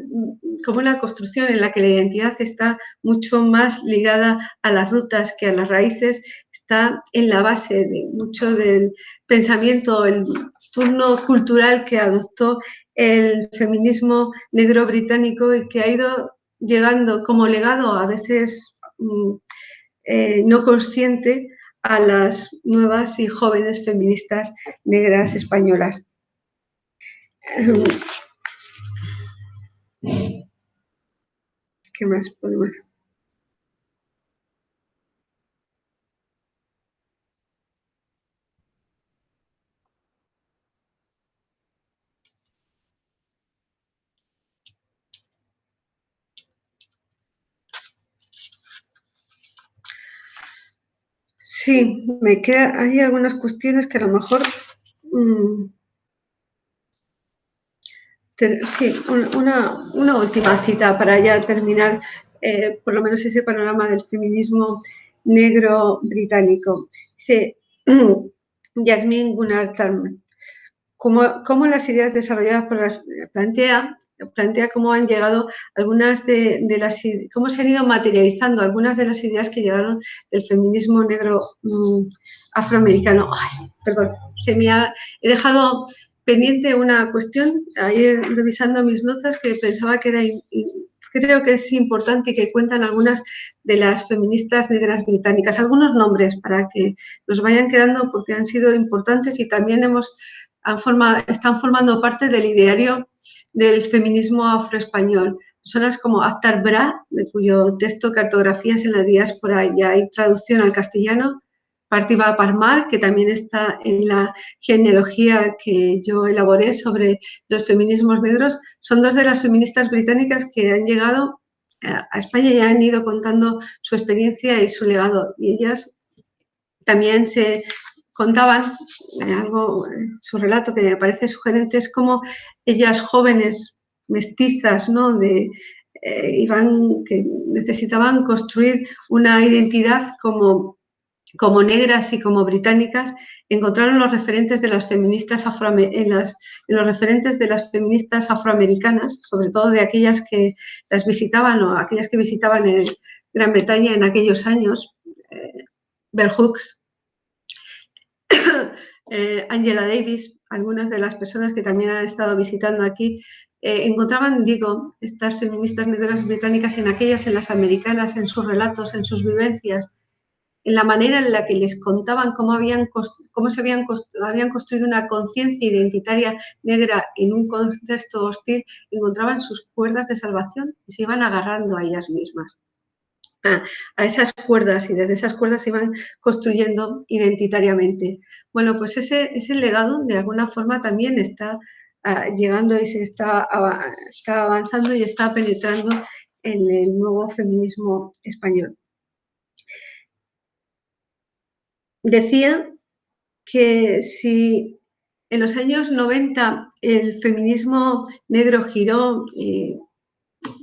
como una construcción en la que la identidad está mucho más ligada a las rutas que a las raíces, está en la base de mucho del pensamiento, el turno cultural que adoptó el feminismo negro británico y que ha ido llegando como legado, a veces no consciente, a las nuevas y jóvenes feministas negras españolas. ¿Qué más podemos? Sí, hay algunas cuestiones que a lo mejor sí, una última cita para ya terminar, por lo menos ese panorama del feminismo negro británico. Dice Yasmin Gunnar Thurman, cómo las ideas desarrolladas por las plantea cómo han llegado algunas de las, cómo se han ido materializando algunas de las ideas que llegaron del feminismo negro afroamericano. Ay, perdón, he dejado pendiente una cuestión, ahí revisando mis notas, que pensaba que era, creo que es importante y que cuentan algunas de las feministas negras británicas, algunos nombres para que nos vayan quedando porque han sido importantes y también están formando parte del ideario del feminismo afroespañol. Personas como Aftar Bra, de cuyo texto Cartografías en la diáspora ya hay traducción al castellano, Partiba Parmar, que también está en la genealogía que yo elaboré sobre los feminismos negros, son dos de las feministas británicas que han llegado a España y han ido contando su experiencia y su legado. Y ellas también se contaban algo, su relato que me parece sugerente, es como ellas jóvenes, mestizas, ¿no? Que necesitaban construir una identidad como negras y como británicas, encontraron los referentes de las feministas los referentes de las feministas afroamericanas, sobre todo de aquellas que las visitaban o aquellas que visitaban en Gran Bretaña en aquellos años, Bell Hooks, Angela Davis, algunas de las personas que también han estado visitando aquí, encontraban, digo, estas feministas negras británicas en aquellas, en las americanas, en sus relatos, en sus vivencias, en la manera en la que les contaban cómo habían construido una conciencia identitaria negra en un contexto hostil, encontraban sus cuerdas de salvación y se iban agarrando a ellas mismas, a esas cuerdas, y desde esas cuerdas se iban construyendo identitariamente. Bueno, pues ese legado de alguna forma también está llegando y está avanzando y está penetrando en el nuevo feminismo español. Decía que si en los años 90 el feminismo negro giró y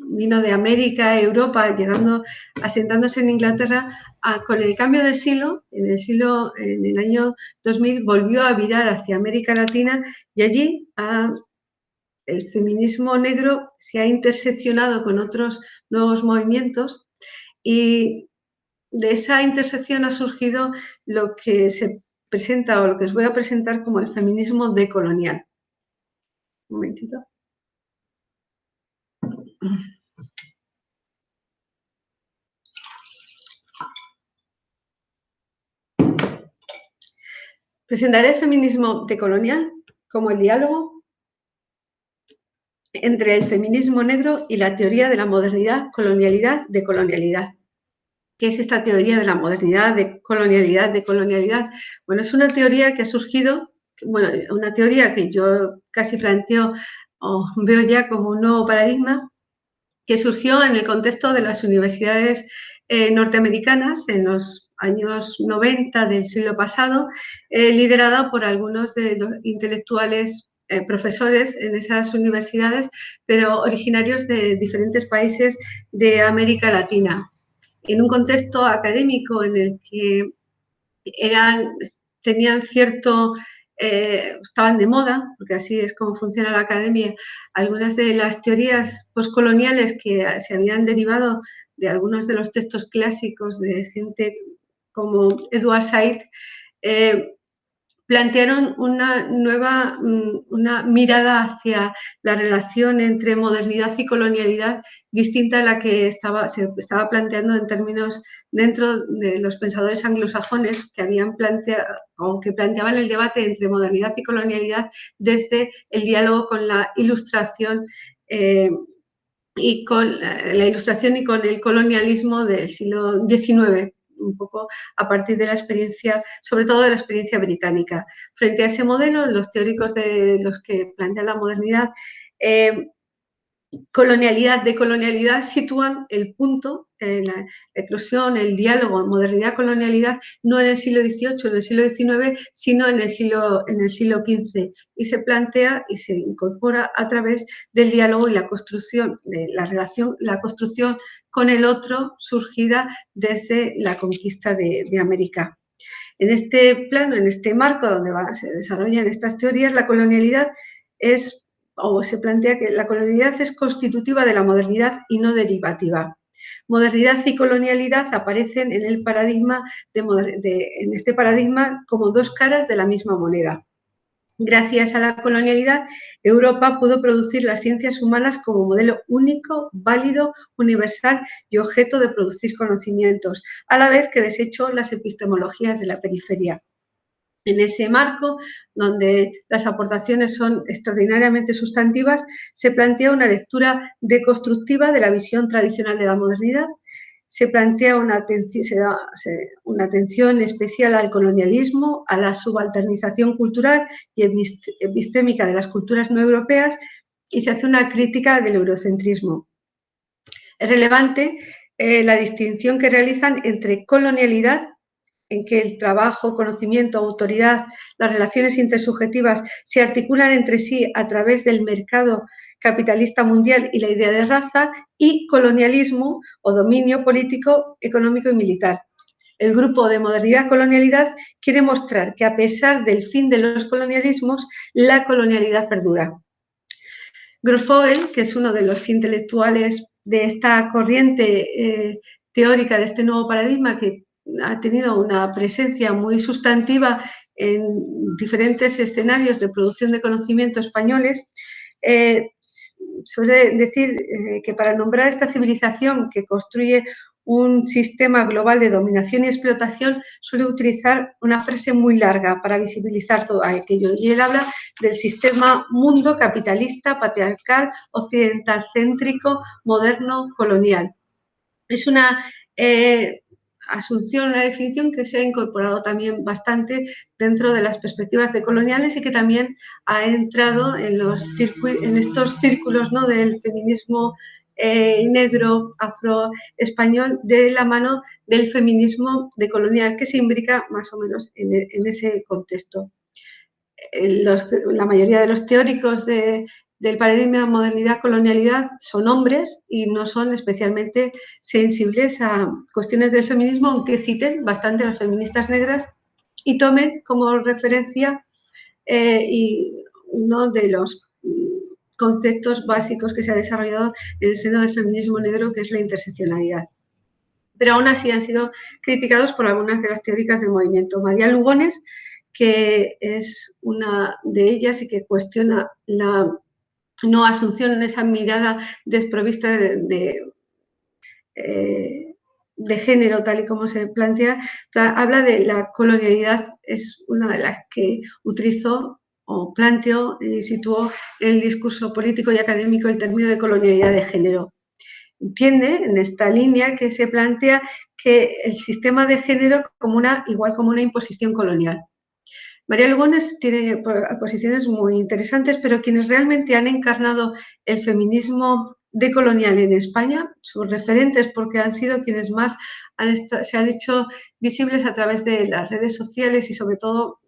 vino de América a Europa, asentándose en Inglaterra, con el cambio del siglo, en el año 2000, volvió a virar hacia América Latina y allí el feminismo negro se ha interseccionado con otros nuevos movimientos y de esa intersección ha surgido lo que se presenta o lo que os voy a presentar como el feminismo decolonial. Un momentito. Presentaré el feminismo decolonial como el diálogo entre el feminismo negro y la teoría de la modernidad, colonialidad, decolonialidad. ¿Qué es esta teoría de la modernidad, de colonialidad? Bueno, es una teoría que ha surgido, una teoría que yo casi planteo o veo ya como un nuevo paradigma, que surgió en el contexto de las universidades norteamericanas en los años 90 del siglo pasado, liderada por algunos de los intelectuales profesores en esas universidades, pero originarios de diferentes países de América Latina. en un contexto académico en el que tenían cierto, estaban de moda, porque así es como funciona la academia, algunas de las teorías postcoloniales que se habían derivado de algunos de los textos clásicos de gente como Edward Said, plantearon una nueva una mirada hacia la relación entre modernidad y colonialidad distinta a la que se estaba planteando en términos dentro de los pensadores anglosajones que habían planteado o que planteaban el debate entre modernidad y colonialidad desde el diálogo con la ilustración y con la ilustración y con el colonialismo del siglo XIX, un poco a partir de la experiencia, sobre todo de la experiencia británica. Frente a ese modelo, los teóricos de los que plantean la modernidad, decolonialidad sitúan el punto, la eclosión, el diálogo, modernidad-colonialidad, no en el siglo XVIII, en el siglo XIX, sino en el siglo XV. Y se plantea y se incorpora a través del diálogo y la construcción de la relación, la construcción con el otro surgida desde la conquista de América. En este plano, en este marco donde se desarrollan estas teorías, la colonialidad se plantea que la colonialidad es constitutiva de la modernidad y no derivativa. Modernidad y colonialidad aparecen en el paradigma en este paradigma como dos caras de la misma moneda. Gracias a la colonialidad, Europa pudo producir las ciencias humanas como modelo único, válido, universal y objeto de producir conocimientos, a la vez que desechó las epistemologías de la periferia. En ese marco, donde las aportaciones son extraordinariamente sustantivas, se plantea una lectura deconstructiva de la visión tradicional de la modernidad, se plantea una atención especial al colonialismo, a la subalternización cultural y epistémica de las culturas no europeas y se hace una crítica del eurocentrismo. Es relevante la distinción que realizan entre colonialidad, en que el trabajo, conocimiento, autoridad, las relaciones intersubjetivas se articulan entre sí a través del mercado capitalista mundial y la idea de raza, y colonialismo o dominio político, económico y militar. El grupo de modernidad-colonialidad quiere mostrar que a pesar del fin de los colonialismos, la colonialidad perdura. Grosfoguel, que es uno de los intelectuales de esta corriente teórica de este nuevo paradigma, que ha tenido una presencia muy sustantiva en diferentes escenarios de producción de conocimiento españoles, suele decir que para nombrar esta civilización que construye un sistema global de dominación y explotación, suele utilizar una frase muy larga para visibilizar todo aquello. Y él habla del sistema mundo capitalista, patriarcal, occidental céntrico, moderno, colonial. Es una asunción, una definición que se ha incorporado también bastante dentro de las perspectivas decoloniales y que también ha entrado en estos círculos, ¿no?, del feminismo negro, afroespañol, de la mano del feminismo decolonial, que se imbrica más o menos en ese contexto. La mayoría de los teóricos del paradigma de modernidad-colonialidad son hombres y no son especialmente sensibles a cuestiones del feminismo, aunque citen bastante a las feministas negras y tomen como referencia y uno de los conceptos básicos que se ha desarrollado en el seno del feminismo negro, que es la interseccionalidad. Pero aún así han sido criticados por algunas de las teóricas del movimiento. María Lugones, que es una de ellas y que cuestiona la no asunción en esa mirada desprovista de género, tal y como se plantea, habla de la colonialidad, es una de las que utilizó o planteó y situó en el discurso político y académico el término de colonialidad de género. Entiende en esta línea que se plantea que el sistema de género igual como una imposición colonial. María Lugones tiene posiciones muy interesantes, pero quienes realmente han encarnado el feminismo decolonial en España, sus referentes, porque han sido quienes más se han hecho visibles a través de las redes sociales y sobre todo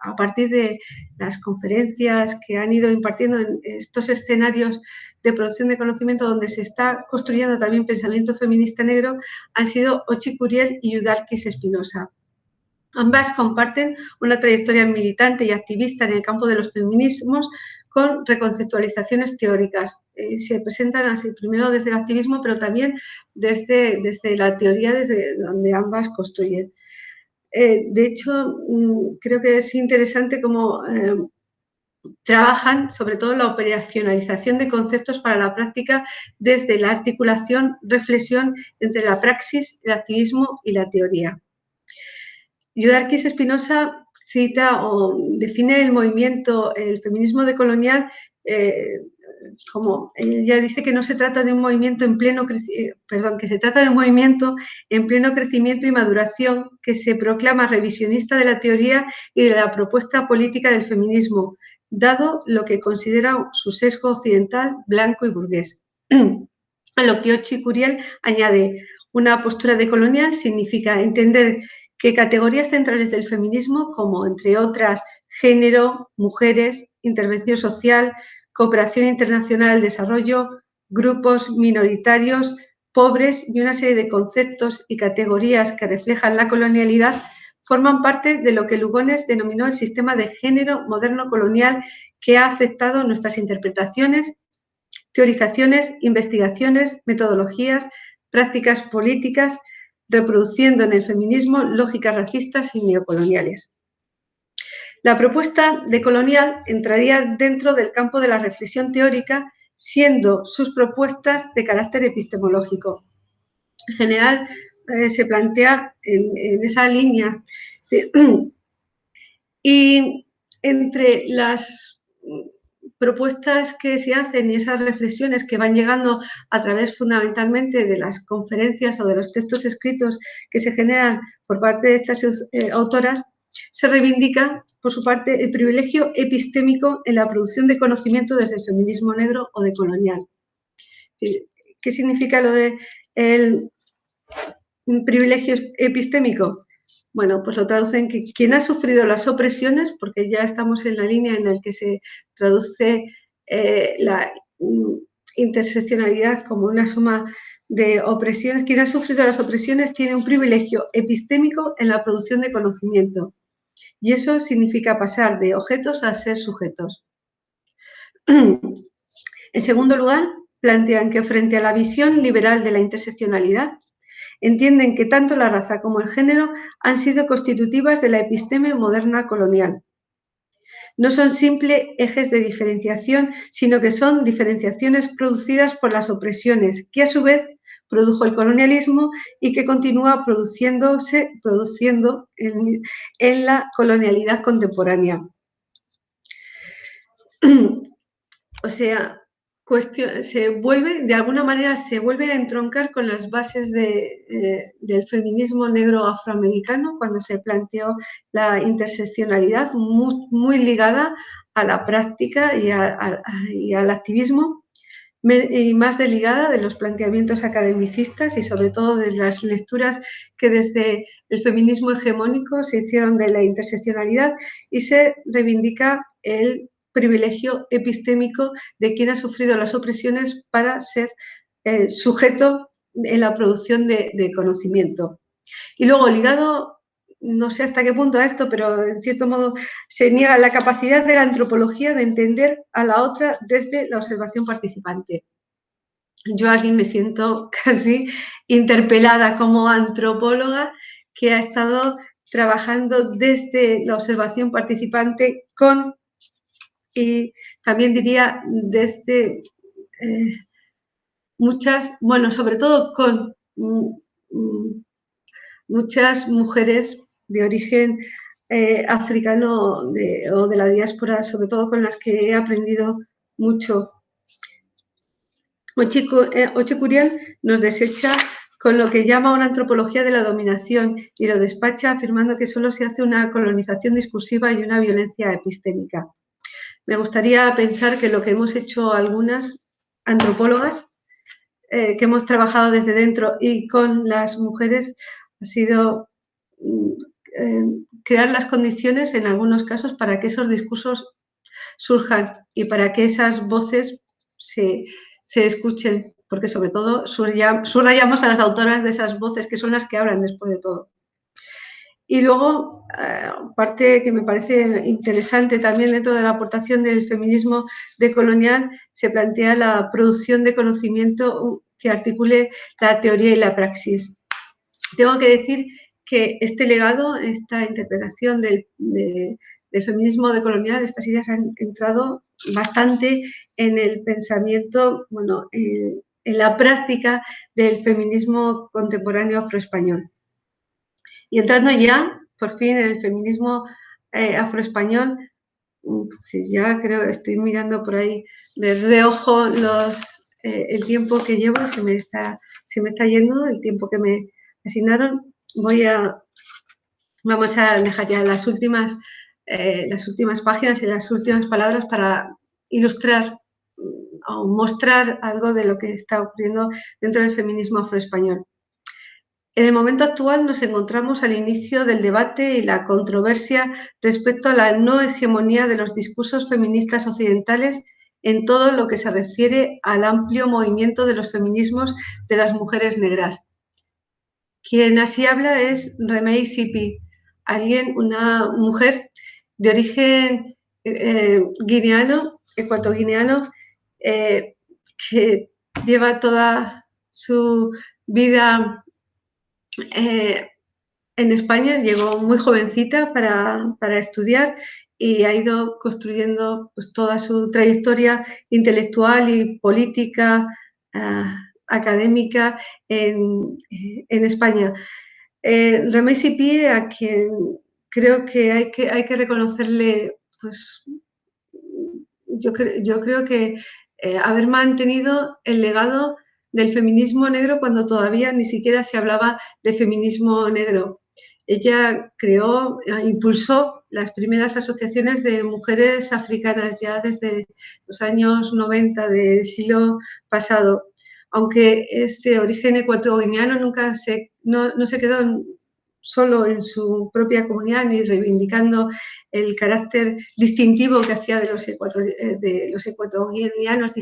a partir de las conferencias que han ido impartiendo en estos escenarios de producción de conocimiento donde se está construyendo también pensamiento feminista negro han sido Ochi Curiel y Yudarquis Espinosa. Ambas comparten una trayectoria militante y activista en el campo de los feminismos con reconceptualizaciones teóricas. Se presentan así, primero desde el activismo, pero también desde la teoría, desde donde ambas construyen. De hecho, creo que es interesante cómo trabajan sobre todo la operacionalización de conceptos para la práctica desde la articulación, reflexión entre la praxis, el activismo y la teoría. Yudarquis Espinosa cita o define el movimiento, el feminismo decolonial, como ella dice que no se trata de un movimiento en pleno que se trata de un movimiento en pleno crecimiento y maduración que se proclama revisionista de la teoría y de la propuesta política del feminismo, dado lo que considera su sesgo occidental, blanco y burgués. A lo que Ochi Curiel añade, una postura decolonial significa entender que categorías centrales del feminismo, como entre otras género, mujeres, intervención social, cooperación internacional, desarrollo, grupos minoritarios, pobres y una serie de conceptos y categorías que reflejan la colonialidad, forman parte de lo que Lugones denominó el sistema de género moderno colonial que ha afectado nuestras interpretaciones, teorizaciones, investigaciones, metodologías, prácticas políticas, reproduciendo en el feminismo lógicas racistas y neocoloniales. La propuesta decolonial entraría dentro del campo de la reflexión teórica, siendo sus propuestas de carácter epistemológico. En general, se plantea en esa línea. Y entre las propuestas que se hacen y esas reflexiones que van llegando a través fundamentalmente de las conferencias o de los textos escritos que se generan por parte de estas autoras, se reivindica, por su parte, el privilegio epistémico en la producción de conocimiento desde el feminismo negro o decolonial. ¿Qué significa lo de el privilegio epistémico? Bueno, pues lo traducen que quien ha sufrido las opresiones, porque ya estamos en la línea en la que se traduce la interseccionalidad como una suma de opresiones, quien ha sufrido las opresiones tiene un privilegio epistémico en la producción de conocimiento. Y eso significa pasar de objetos a ser sujetos. En segundo lugar, plantean que frente a la visión liberal de la interseccionalidad, entienden que tanto la raza como el género han sido constitutivas de la episteme moderna colonial. No son simples ejes de diferenciación, sino que son diferenciaciones producidas por las opresiones, que a su vez produjo el colonialismo y que continúa produciendo en la colonialidad contemporánea. O sea, de alguna manera se vuelve a entroncar con las bases del feminismo negro afroamericano cuando se planteó la interseccionalidad muy ligada a la práctica y al activismo, y más desligada de los planteamientos academicistas y sobre todo de las lecturas que desde el feminismo hegemónico se hicieron de la interseccionalidad, y se reivindica el privilegio epistémico de quien ha sufrido las opresiones para ser sujeto en la producción de conocimiento. Y luego, ligado, no sé hasta qué punto a esto, pero en cierto modo se niega la capacidad de la antropología de entender a la otra desde la observación participante. Yo aquí me siento casi interpelada como antropóloga que ha estado trabajando desde la observación participante con, y también diría desde muchas, bueno, sobre todo con muchas mujeres de origen africano o de la diáspora, sobre todo con las que he aprendido mucho. Ochi Curiel nos desecha con lo que llama una antropología de la dominación y lo despacha afirmando que solo se hace una colonización discursiva y una violencia epistémica. Me gustaría pensar que lo que hemos hecho algunas antropólogas, que hemos trabajado desde dentro y con las mujeres, ha sido crear las condiciones en algunos casos para que esos discursos surjan y para que esas voces se escuchen, porque sobre todo subrayamos a las autoras de esas voces que son las que hablan después de todo. Y luego, parte que me parece interesante también dentro de la aportación del feminismo decolonial, se plantea la producción de conocimiento que articule la teoría y la praxis. Tengo que decir que este legado, esta interpretación del feminismo decolonial, estas ideas han entrado bastante en el pensamiento, bueno, en la práctica del feminismo contemporáneo afroespañol. Y entrando ya, por fin, en el feminismo afroespañol, pues ya creo, estoy mirando por ahí de reojo el tiempo que llevo, se me está yendo el tiempo que me asignaron. Vamos a dejar ya las últimas páginas y las últimas palabras para ilustrar o mostrar algo de lo que está ocurriendo dentro del feminismo afroespañol. En el momento actual nos encontramos al inicio del debate y la controversia respecto a la no hegemonía de los discursos feministas occidentales en todo lo que se refiere al amplio movimiento de los feminismos de las mujeres negras. Quien así habla es Remey Sipi, una mujer de origen guineano, ecuatoguineano, que lleva toda su vida en España. Llegó muy jovencita para estudiar y ha ido construyendo pues, toda su trayectoria intelectual y política, académica en España. Remey Sipi, a quien creo que hay que reconocerle, pues yo creo que haber mantenido el legado del feminismo negro cuando todavía ni siquiera se hablaba de feminismo negro. Ella impulsó las primeras asociaciones de mujeres africanas ya desde los años 90 del siglo pasado. Aunque este origen ecuatoguineano no se quedó solo en su propia comunidad ni reivindicando el carácter distintivo que hacía de los ecuatoguineanos,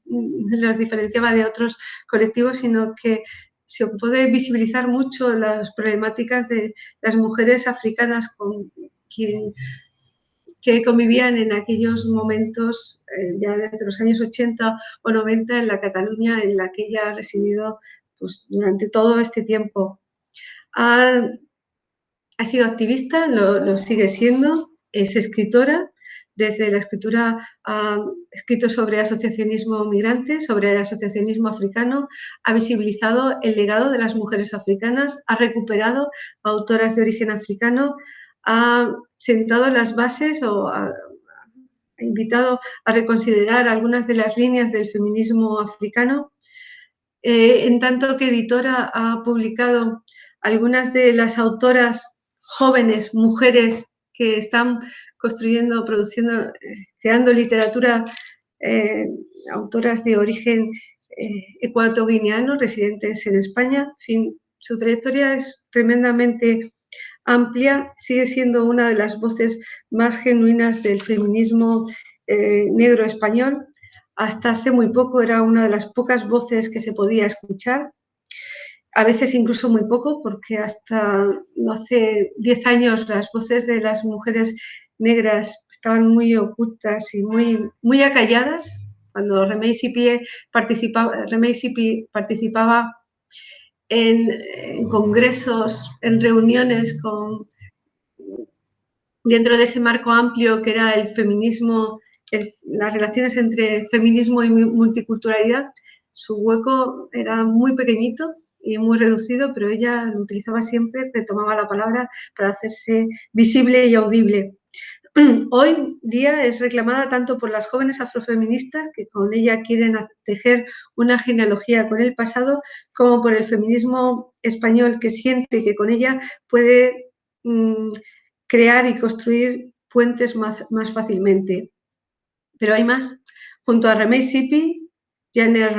los diferenciaba de otros colectivos, sino que se ocupó de visibilizar mucho las problemáticas de las mujeres africanas que convivían en aquellos momentos, ya desde los años 80 o 90, en la Cataluña en la que ella ha residido pues, durante todo este tiempo. Ha sido activista, lo sigue siendo, es escritora. Desde la escritura ha escrito sobre asociacionismo migrante, sobre asociacionismo africano, ha visibilizado el legado de las mujeres africanas, ha recuperado a autoras de origen africano, ha sentado las bases o ha invitado a reconsiderar algunas de las líneas del feminismo africano. En tanto que editora ha publicado algunas de las autoras jóvenes, mujeres que están construyendo, produciendo, creando literatura, autoras de origen ecuatoguineano, residentes en España. En fin, su trayectoria es tremendamente amplia, sigue siendo una de las voces más genuinas del feminismo negro español. Hasta hace muy poco era una de las pocas voces que se podía escuchar, a veces incluso muy poco, porque hasta hace 10 años las voces de las mujeres negras estaban muy ocultas y muy acalladas. Cuando Remey Sipi participaba en congresos, en reuniones dentro de ese marco amplio que era el feminismo, las relaciones entre feminismo y multiculturalidad, su hueco era muy pequeñito y muy reducido, pero ella lo utilizaba siempre, que tomaba la palabra para hacerse visible y audible. Hoy día es reclamada tanto por las jóvenes afrofeministas, que con ella quieren tejer una genealogía con el pasado, como por el feminismo español, que siente que con ella puede crear y construir puentes más fácilmente. Pero hay más. Junto a Remey Sipi, Janet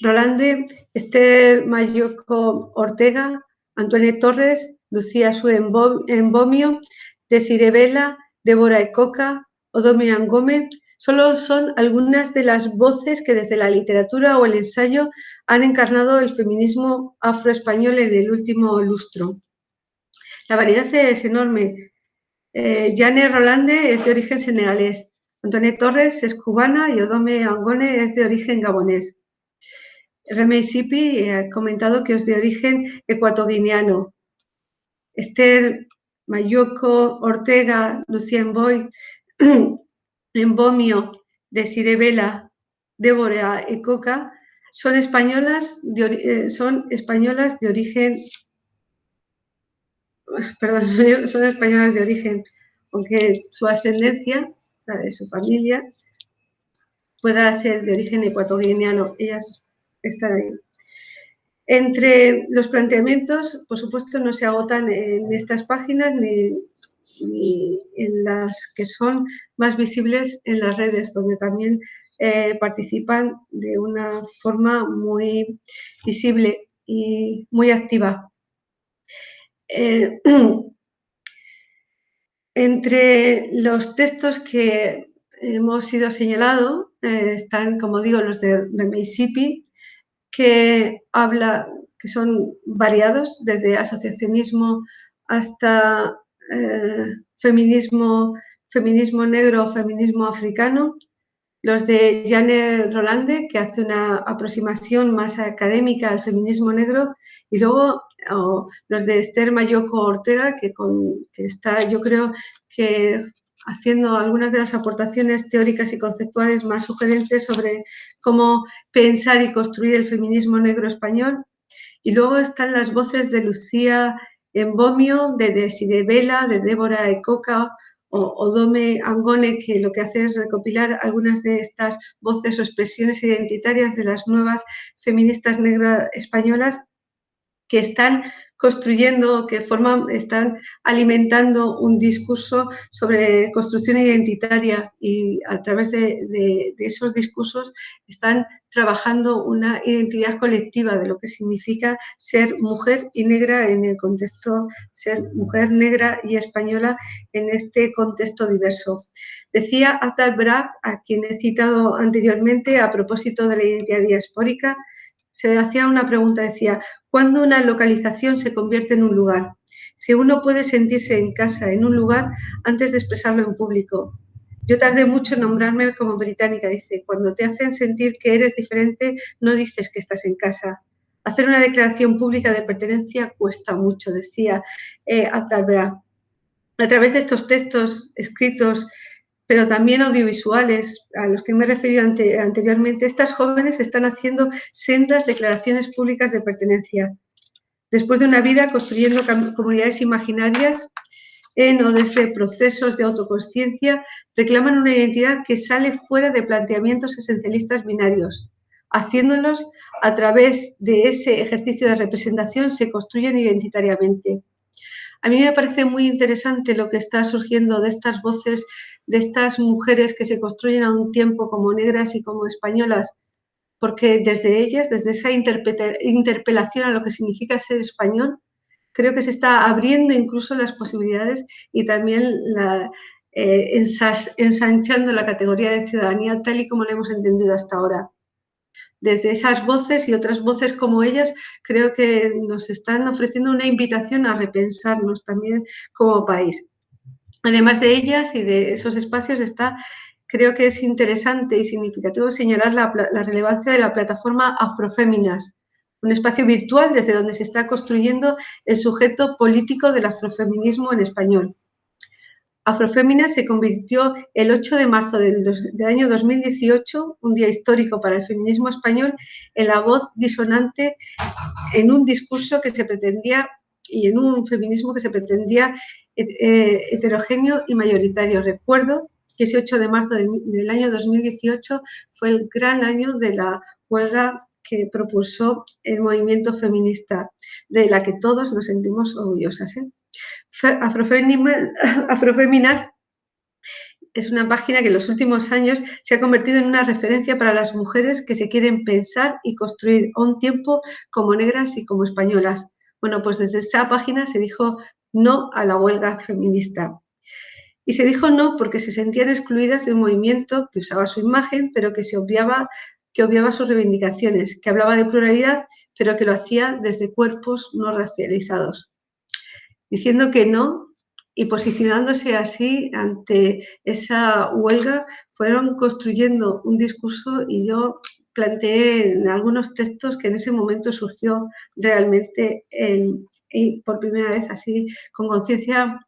Rolande, Esther Mayoko Ortega, Antoine Torres, Lucía Sue Embomio, Desiree Vela, Débora Ecoca o Dominan Gómez Solo son algunas de las voces que desde la literatura o el ensayo han encarnado el feminismo afroespañol en el último lustro. La variedad es enorme. Jane Rolande es de origen senegalés, Antoinette Torres es cubana y Odome Angone es de origen gabonés. Remey Sipi ha comentado que es de origen ecuatoguineano. Esther Mayoko Ortega, Lucía Embomio, Desiree Vela, Débora Ecoca, son españolas de origen, perdón, son españolas de origen, aunque su ascendencia, la de su familia, pueda ser de origen ecuatoguineano. Ellas están ahí. Entre los planteamientos, por supuesto, no se agotan en estas páginas ni en las que son más visibles en las redes, donde también participan de una forma muy visible y muy activa. Entre los textos que hemos sido señalados están, como digo, los de Remey Sipi, que son variados, desde asociacionismo hasta feminismo negro o feminismo africano. Los de Jane Rolande, que hace una aproximación más académica al feminismo negro, y luego los de Esther Mayoko Ortega, que está, yo creo, que haciendo algunas de las aportaciones teóricas y conceptuales más sugerentes sobre cómo pensar y construir el feminismo negro español. Y luego están las voces de Lucía Embomio, de Desiree Vela, de Débora Ecoca o Odome Angone, que lo que hace es recopilar algunas de estas voces o expresiones identitarias de las nuevas feministas negras españolas que están construyendo, están alimentando un discurso sobre construcción identitaria, y a través de esos discursos están trabajando una identidad colectiva de lo que significa ser mujer y negra en el contexto, ser mujer negra y española en este contexto diverso. Decía Atal Brag, a quien he citado anteriormente, a propósito de la identidad diaspórica, se hacía una pregunta, decía: ¿cuándo una localización se convierte en un lugar? Si uno puede sentirse en casa en un lugar antes de expresarlo en público. Yo tardé mucho en nombrarme como británica, dice. Cuando te hacen sentir que eres diferente, no dices que estás en casa. Hacer una declaración pública de pertenencia cuesta mucho, decía Atalbra. A través de estos textos escritos, pero también audiovisuales, a los que me he referido anteriormente, estas jóvenes están haciendo sendas declaraciones públicas de pertenencia. Después de una vida construyendo comunidades imaginarias en o desde procesos de autoconsciencia, reclaman una identidad que sale fuera de planteamientos esencialistas binarios. Haciéndolos a través de ese ejercicio de representación, se construyen identitariamente. A mí me parece muy interesante lo que está surgiendo de estas voces, de estas mujeres que se construyen a un tiempo como negras y como españolas, porque desde ellas, desde esa interpelación a lo que significa ser español, creo que se está abriendo incluso las posibilidades y también ensanchando la categoría de ciudadanía tal y como la hemos entendido hasta ahora. Desde esas voces y otras voces como ellas, creo que nos están ofreciendo una invitación a repensarnos también como país. Además de ellas y de esos espacios, creo que es interesante y significativo señalar la relevancia de la plataforma Afroféminas, un espacio virtual desde donde se está construyendo el sujeto político del afrofeminismo en español. Afroféminas se convirtió el 8 de marzo del año 2018, un día histórico para el feminismo español, en la voz disonante en un discurso que se pretendía y en un feminismo que se pretendía heterogéneo y mayoritario. Recuerdo que ese 8 de marzo del año 2018 fue el gran año de la huelga que propulsó el movimiento feminista, de la que todos nos sentimos orgullosas, ¿eh? Afroféminas es una página que en los últimos años se ha convertido en una referencia para las mujeres que se quieren pensar y construir a un tiempo como negras y como españolas. Bueno, pues desde esa página se dijo no a la huelga feminista. Y se dijo no porque se sentían excluidas de un movimiento que usaba su imagen, pero que obviaba sus reivindicaciones, que hablaba de pluralidad, pero que lo hacía desde cuerpos no racializados. Diciendo que no y posicionándose así ante esa huelga, fueron construyendo un discurso y yo planteé en algunos textos que en ese momento surgió realmente por primera vez así con conciencia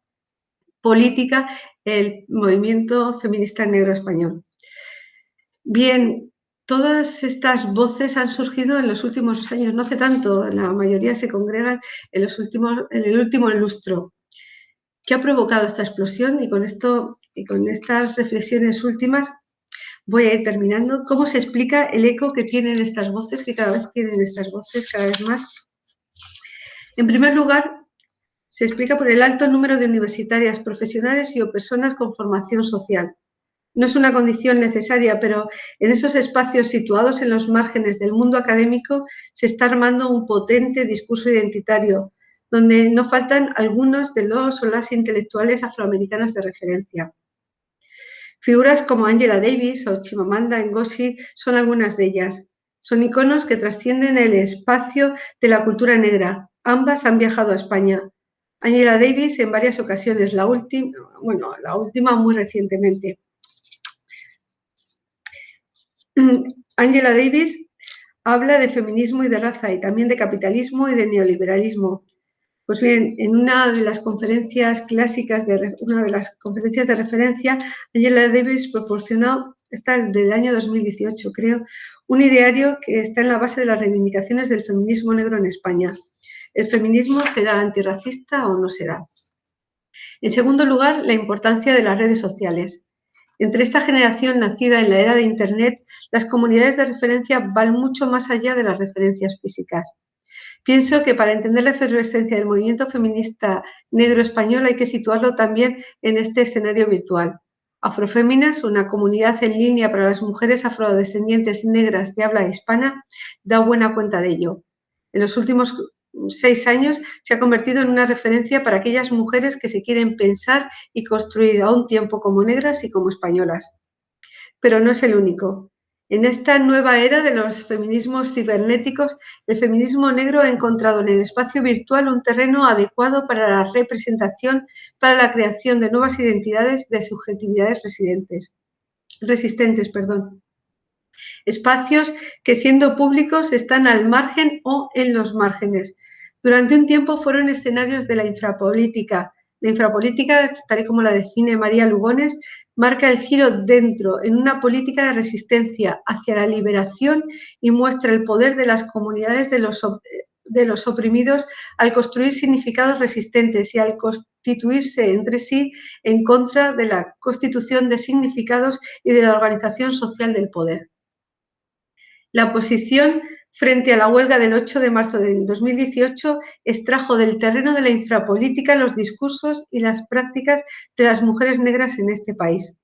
política el movimiento feminista negro español. Bien, todas estas voces han surgido en los últimos años, no hace tanto, la mayoría se congregan en el último lustro. ¿Qué ha provocado esta explosión? Y con esto y con estas reflexiones últimas voy a ir terminando. ¿Cómo se explica el eco que tienen estas voces, que cada vez tienen estas voces cada vez más? En primer lugar, se explica por el alto número de universitarias, profesionales y o personas con formación social. No es una condición necesaria, pero en esos espacios situados en los márgenes del mundo académico se está armando un potente discurso identitario, donde no faltan algunos de los o las intelectuales afroamericanas de referencia. Figuras como Angela Davis o Chimamanda Ngozi son algunas de ellas. Son iconos que trascienden el espacio de la cultura negra. Ambas han viajado a España. Angela Davis en varias ocasiones, la última muy recientemente. Angela Davis habla de feminismo y de raza y también de capitalismo y de neoliberalismo. Pues bien, en una de las conferencias clásicas, una de las conferencias de referencia, Angela Davis proporcionó, está del año 2018 creo, un ideario que está en la base de las reivindicaciones del feminismo negro en España. ¿El feminismo será antirracista o no será? En segundo lugar, la importancia de las redes sociales. Entre esta generación nacida en la era de Internet, las comunidades de referencia van mucho más allá de las referencias físicas. Pienso que para entender la efervescencia del movimiento feminista negro español hay que situarlo también en este escenario virtual. Afroféminas, una comunidad en línea para las mujeres afrodescendientes negras de habla hispana, da buena cuenta de ello. En los últimos 6 años se ha convertido en una referencia para aquellas mujeres que se quieren pensar y construir a un tiempo como negras y como españolas. Pero no es el único. En esta nueva era de los feminismos cibernéticos, el feminismo negro ha encontrado en el espacio virtual un terreno adecuado para la representación, para la creación de nuevas identidades de subjetividades resistentes. Espacios que, siendo públicos, están al margen o en los márgenes. Durante un tiempo fueron escenarios de la infrapolítica. La infrapolítica, tal y como la define María Lugones, marca el giro dentro, en una política de resistencia hacia la liberación y muestra el poder de las comunidades de los oprimidos al construir significados resistentes y al constituirse entre sí en contra de la constitución de significados y de la organización social del poder. La oposición frente a la huelga del 8 de marzo de 2018 extrajo del terreno de la infrapolítica los discursos y las prácticas de las mujeres negras en este país.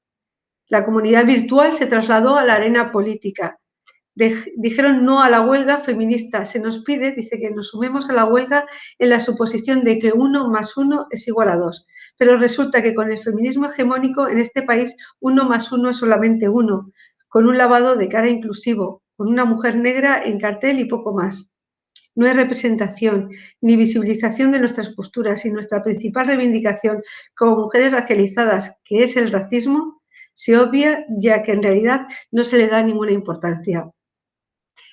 La comunidad virtual se trasladó a la arena política. Dijeron no a la huelga feminista. Se nos pide, dice, que nos sumemos a la huelga en la suposición de que 1 más 1 es igual a 2. Pero resulta que con el feminismo hegemónico en este país 1 más 1 es solamente 1, con un lavado de cara inclusivo, con una mujer negra en cartel y poco más. No hay representación ni visibilización de nuestras posturas y nuestra principal reivindicación como mujeres racializadas, que es el racismo, se obvia ya que en realidad no se le da ninguna importancia.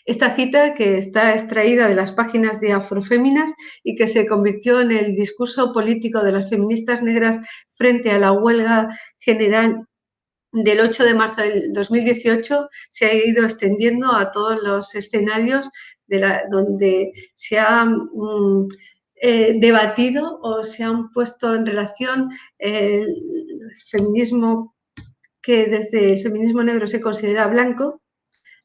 Esta cita, que está extraída de las páginas de Afroféminas y que se convirtió en el discurso político de las feministas negras frente a la huelga general del 8 de marzo del 2018, se ha ido extendiendo a todos los escenarios donde se ha debatido o se han puesto en relación el feminismo, que desde el feminismo negro se considera blanco,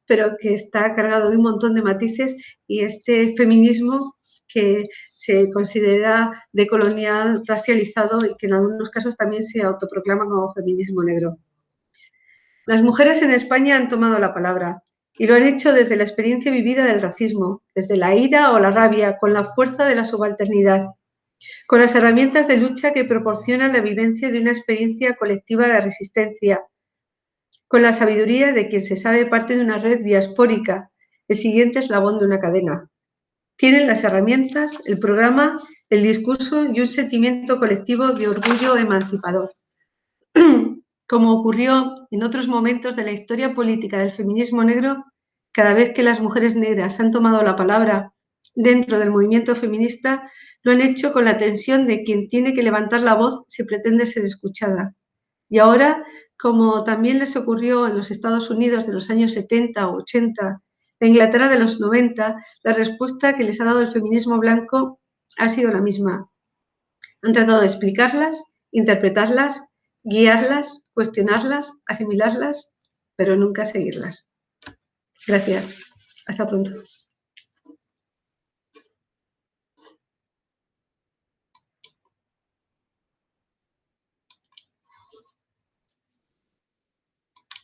pero que está cargado de un montón de matices, y este feminismo que se considera decolonial, racializado y que en algunos casos también se autoproclama como feminismo negro. Las mujeres en España han tomado la palabra y lo han hecho desde la experiencia vivida del racismo, desde la ira o la rabia, con la fuerza de la subalternidad. con las herramientas de lucha que proporcionan la vivencia de una experiencia colectiva de resistencia, con la sabiduría de quien se sabe parte de una red diaspórica, el siguiente eslabón de una cadena. Tienen las herramientas, el programa, el discurso y un sentimiento colectivo de orgullo emancipador. Como ocurrió en otros momentos de la historia política del feminismo negro, cada vez que las mujeres negras han tomado la palabra dentro del movimiento feminista, lo han hecho con la tensión de quien tiene que levantar la voz si pretende ser escuchada. Y ahora, como también les ocurrió en los Estados Unidos de los años 70 o 80, en Inglaterra de los 90, la respuesta que les ha dado el feminismo blanco ha sido la misma. Han tratado de explicarlas, interpretarlas, guiarlas, cuestionarlas, asimilarlas, pero nunca seguirlas. Gracias. Hasta pronto.